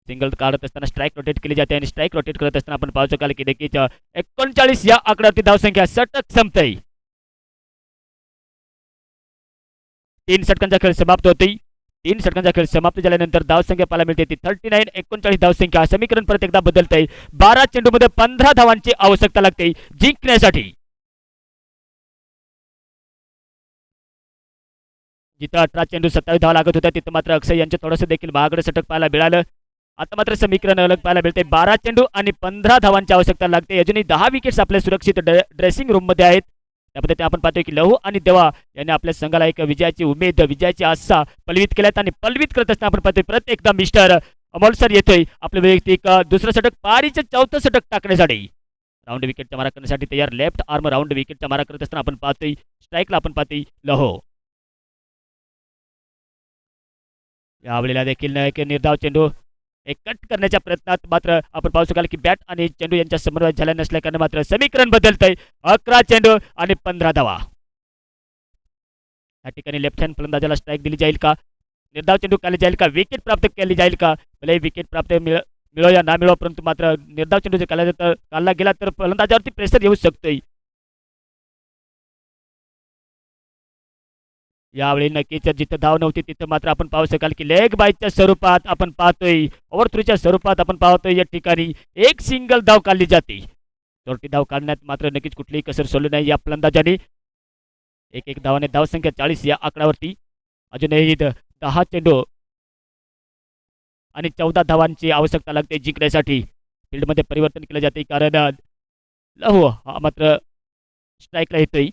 सिंगल काढत असताना स्ट्राईक रोटेट केली जाते आणि स्ट्राईक रोटेट करत असताना आपण पाहू शकाल की देखील 39 या आकड्यावरती धावसंख्या षटक संपतय. 3 षटकांचा खेळ समाप्त होते. 3 षटकांचा खेळ समाप्त झाल्यानंतर धावसंख्या पाहायला मिळते ती 39. 39 धावसंख्या. समीकरण परत एकदा बदलतंय. 12 चेंडूमध्ये 15 धावांची आवश्यकता लागते जिंकण्यासाठी. जिथं 18 चेंडू 27 धावा लागत होत्या तिथं मात्र अक्षय यांचं थोडंसं देखील महागडं षटक पाहायला मिळालं. आता मात्र समीकरण अलग पाहायला मिळते. 12 चेंडू आणि 15 धावांची आवश्यकता लागते. अजूनही 10 विकेट्स आपल्या सुरक्षित ड्रेसिंग रूम मध्ये आहेत. त्या पद्धतीने आपण पाहतोय की लहू आणि देवा यांनी आपल्या संघाला एक विजयाची उमेद, विजयाची आशा पलवित केल्यात आणि पलवित करत असताना आपण पाहतोय परत एकदा मिस्टर अमोल सर येतोय आपलं वैयक्तिक दुसरं षटक, पारीचं 4थं षटक टाकण्यासाठी. राऊंड विकेटचा मारा करण्यासाठी तयार. लेफ्ट आर्म राऊंड विकेटचा मारा करत असताना आपण पाहतोय स्ट्राईकला आपण पाहतोय लहो. यावेळेला देखील एक निर्धाव चेंडू एक कट करण्याच्या प्रयत्नात मात्र आपण पाहू शकाल की बॅट आणि चेंडू यांच्या समन्वय झाला नसल्या कारणे मात्र समीकरण बदलतंय. 11 चेंडू आणि 15 धावा. या ठिकाणी लेफ्ट हँड फलंदाजाला स्ट्राईक दिली जाईल का, निर्धाव चेंडू केली जाईल का, विकेट प्राप्त केली जाईल का. भले विकेट प्राप्त मिळो या ना मिळो, परंतु मात्र निर्धाव चेंडू जर काढला गेला तर फलंदाजावरती प्रेशर येऊ शकतोय. यावेळी नक्कीच जिथं धाव नव्हती तिथं मात्र आपण पाहू शकाल की लेग बायच्या स्वरूपात आपण पाहतोय, ओव्हर थ्रूच्या स्वरूपात आपण पाहतोय या ठिकाणी एक सिंगल धाव काढली जाते. चोरटी धाव काढण्यात मात्र नक्कीच कुठलीही कसर सोडली नाही या फलंदाजाने. एक धावाने धावसंख्या 40 या आकड्यावरती. अजूनही 10 चेंडू आणि 14 धावांची आवश्यकता लागते जिंकण्यासाठी. फील्डमध्ये परिवर्तन केले जाते कारण लहू हा मात्र स्ट्राईकला येतोय.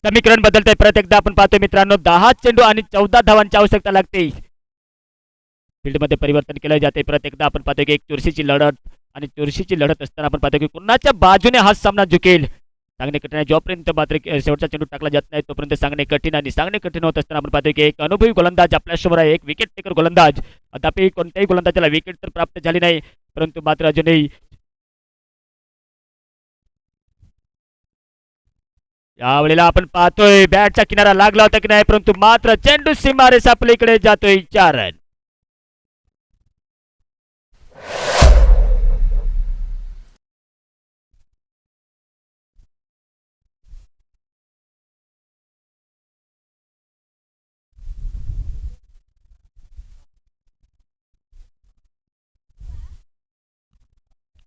समीकरण बदलतंय. परत एकदा आपण पाहतोय मित्रांनो 10 चेंडू आणि 14 धावांची आवश्यकता लागते. फील्डमध्ये परिवर्तन केले जाते. परत एकदा आपण पाहतोय की एक चुरशीची लढत आणि चुरशीची लढत असताना आपण पाहतोय की कुणाच्या बाजूने हा सामना झुकेल सांगणे कठीण आहे. जोपर्यंत मात्र शेवटचा चेंडू टाकला जात नाही तोपर्यंत सांगणे कठीण आणि सांगणे कठीण होत असताना आपण पाहतोय की एक अनुभवी गोलंदाज आपल्यासमोर आहे, एक विकेट टेकर गोलंदाज. तथापि कोणत्याही गोलंदाजाला विकेट तर प्राप्त झाली नाही, परंतु मात्र अजूनही यावेळेला आपण पाहतोय बॅटचा किनारा लागला होता की नाही, परंतु मात्र चेंडू सीमारेस आपल्या इकडे जातोय 4 रन.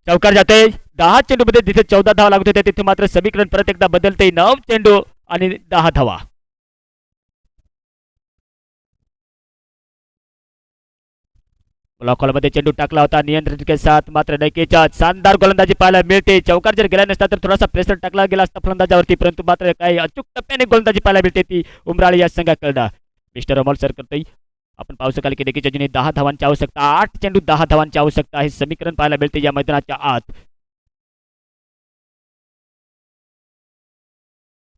चौकार जाते. 10 चेंडू मध्ये जिथे 14 धावा लागत होत्या तिथे मात्र समीकरण परत एकदा बदलते. 9 चेंडू आणि 10 धावा. ब्लॉक हॉलमध्ये चेंडू टाकला होता नियंत्रण के साथ, मात्र नक्कीच शानदार गोलंदाजी पाहायला मिळते. चौकार जर गेला नसता तर थोडासा प्रेशर टाकला गेला असता फलंदाजावरती, परंतु मात्र काही अचूक टप्प्याने गोलंदाजी पाहायला मिळते ती उमराळी या संघाकडनं. मिस्टर अमोल सर करतोय. आपण पाहू शकाल की देखील अजूनही 10 धावांची आवश्यकता. 8 चेंडू 10 धावांची आवश्यकता आहे. समीकरण पाहायला मिळते या मैदानाच्या आत.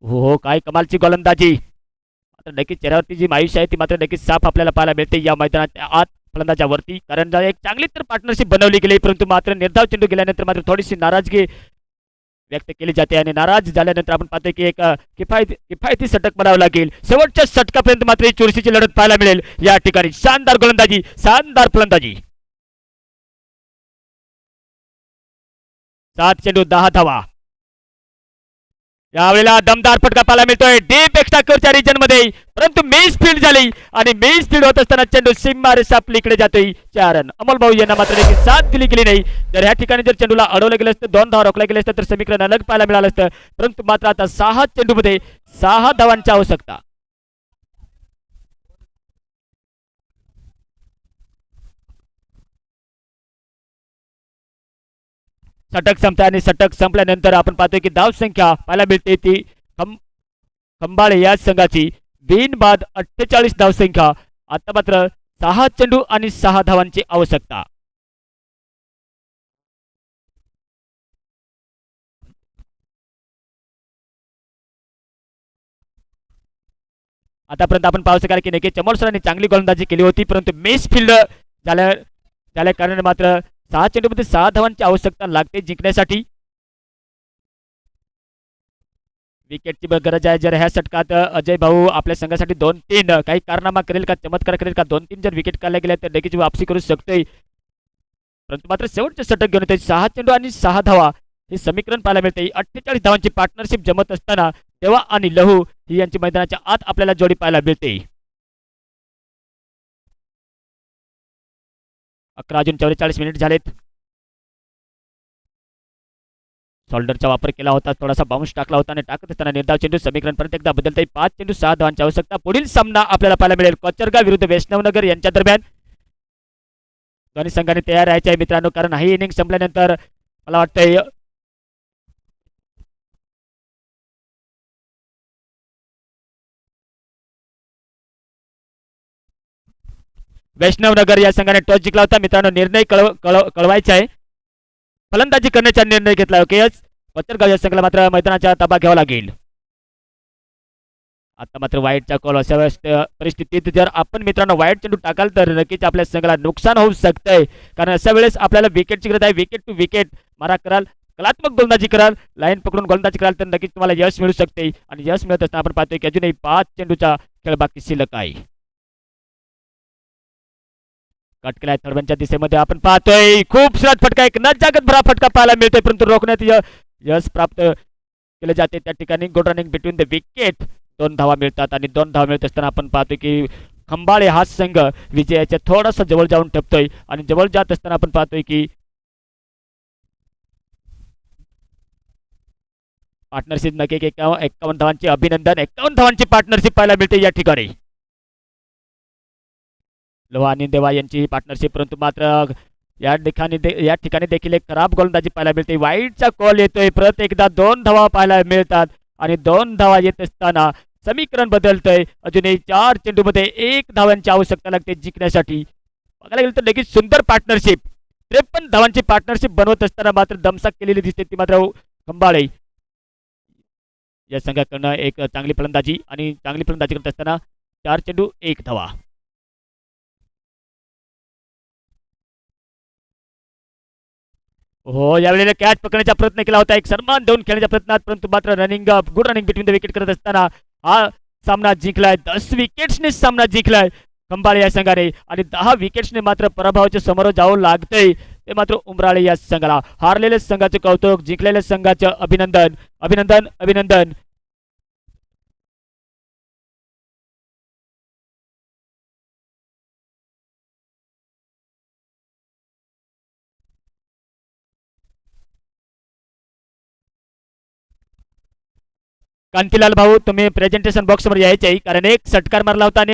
हो काय कमालची गोलंदाजी. मात्र नक्कीच चेहऱ्यावरती जी मायुष आहे ती मात्र नक्कीच साफ आपल्याला पाहायला मिळते या मैदानाच्या आत फलंदाजावरती. कारण एक चांगली तर पार्टनरशिप बनवली गेली, परंतु मात्र निर्धाव चेंडू गेल्यानंतर मात्र थोडीशी नाराजगी व्यक्त केली जाते आणि नाराज झाल्यानंतर आपण पाहतोय की एक किफायती षटक बनावं लागेल. शेवटच्या षटकापर्यंत मात्र ही चुरशीची लढत पाहायला मिळेल या ठिकाणी. शानदार गोलंदाजी, शानदार फलंदाजी. 7 चेंडू 10 धावा. यावेळेला दमदार फटका पाहायला मिळतोय डीप एक्स्ट्रा कव्हरच्या रिजन मध्ये, परंतु मिस फील्ड झाली आणि मिस फील्ड होत असताना चेंडू सीमारे सापलीकडे जातोय 4 रन. अमोल भाऊ यांना मात्र देखील साथ दिली गेली नाही. तर ह्या ठिकाणी जर चेंडूला अडवलं गेलं असतं, 2 धावा रोखल्या गेल्या असतं तर समीकरण अलग पाहायला मिळालं असतं, परंतु मात्र आता 6 चेंडूमध्ये 6 धावांची आवश्यकता. षटक संपते आणि षटक संपल्यानंतर आपण पाहतोय की धाव संख्या पाहायला मिळते ती खंबाळे या संघाची बिनबाद 48 धाव संख्या. आता मात्र 6 चेंडू आणि 6 धावांची आवश्यकता. आतापर्यंत आपण पाहू शकाल की नक्की चमोल सरांनी चांगली गोलंदाजी केली होती, परंतु मिस फील्ड झाल्या कारणाने मात्र 6 चेंडूमध्ये 6 धावांची आवश्यकता लागते जिंकण्यासाठी. विकेटची गरज आहे. जर ह्या षटकात अजय भाऊ आपल्या संघासाठी 2-3 काही कारनामा करेल का, चमत्कार करेल का, 2-3 जर विकेट काढल्या गेल्या तर नक्कीच वापसी करू शकतोय, परंतु मात्र शेवटचे षटक घेऊन येते 6 चेंडू आणि 6 धावा हे समीकरण पाहायला मिळते. 48 धावांची पार्टनरशिप जमत असताना देवा आणि लहू ही यांची मैदानाच्या आत आपल्याला जोडी पाहायला मिळते. 11:44 झालेत. शोल्डरचा वापर केला होता, थोडासा बाउन्स टाकला होता आणि टाकत असताना निर्धाव चेंडू समीकरण परत एकदा बदलते. 5 चेंडू 6 धावांची आवश्यकता. पुढील सामना आपल्याला पाहायला मिळेल कोचरगाव विरुद्ध वैष्णवनगर यांच्या दरम्यान. दोन्ही संघाने तयार राहायचे आहे मित्रांनो, कारण ही इनिंग संपल्यानंतर मला वाटतंय वैष्णवनगर या संघाने टॉस जिंकला होता मित्रांनो. निर्णय कळवायचा आहे. फलंदाजी करण्याचा निर्णय घेतला. ओकेच कोचरगाव या संघाला मात्र मैदानाचा ताबा घ्यावा लागेल. आता मात्र वाईटचा कॉल. अशा परिस्थितीत जर आपण मित्रांनो वाईट चेंडू टाकाल तर नक्कीच आपल्या संघाला नुकसान होऊ शकतंय, कारण अशा वेळेस आपल्याला विकेटची गरज आहे. विकेट टू विकेट मारा कराल, कलात्मक गोलंदाजी कराल, लाईन पकडून गोलंदाजी कराल तर नक्कीच तुम्हाला यश मिळू शकते. आणि यश मिळत असताना आपण पाहतोय की अजूनही 5 चेंडूचा खेळ बाकी शिल्लक आहे. कट केलाय तडव्यांच्या दिशेमध्ये. आपण पाहतोय खूप श्रात फटका, एक न जागत भरा फटका पाहायला मिळतोय, परंतु रोखण्यात यश प्राप्त केले जाते. त्या ठिकाणी good running between the wicket. 2 धावा मिळतात आणि 2 धावा मिळत असताना आपण पाहतोय की खंबाळे हा संघ विजयाच्या थोडासा जवळ जाऊन ठेपतोय आणि जवळ जात असताना आपण पाहतोय की पार्टनरशिप नक्की 51 धावांची अभिनंदन. 51 धावांची पार्टनरशिप पाहायला मिळते या ठिकाणी. लोहा आणि देवा यांची पार्टनरशिप, परंतु मात्र या ठिकाणी देखील एक खराब गोलंदाजी पाहायला मिळते. वाईटचा कॉल येतोय. परत एकदा 2 धावा पाहायला मिळतात आणि 2 धावा येत असताना समीकरण बदलतंय. अजूनही 4 चेंडूमध्ये 1 धावांची आवश्यकता लागते जिंकण्यासाठी. बघायला गेलं तर लगेच सुंदर पार्टनरशिप 53 धावांची पार्टनरशिप बनवत असताना मात्र दमसाक केलेली दिसते ती मात्र खंबाळे या संघाकडनं. एक चांगली फलंदाजी आणि चांगली फलंदाजी करत असताना 4 चेंडू 1 धावा. हो, यावेळेला कॅच पकडण्याचा प्रयत्न केला होता, एक सन्मान देऊन खेळण्याच्या प्रयत्नात, परंतु मात्र good running between the wicket करत असताना हा सामना जिंकलाय. 10 विकेट्सने सामना जिंकलाय खंबाळे या संघाने आणि 10 विकेट्सने मात्र पराभवाच्या समोर जावं लागतंय ते मात्र उमराळे या संघाला. हारलेल्या संघाचे कौतुक, जिंकलेल्या संघाचं अभिनंदन अभिनंदन अभिनंदन. कांतीलाल भाऊ तुम्ही प्रेझेंटेशन बॉक्स वर यायचे, कारण एक षटकार मारला होता.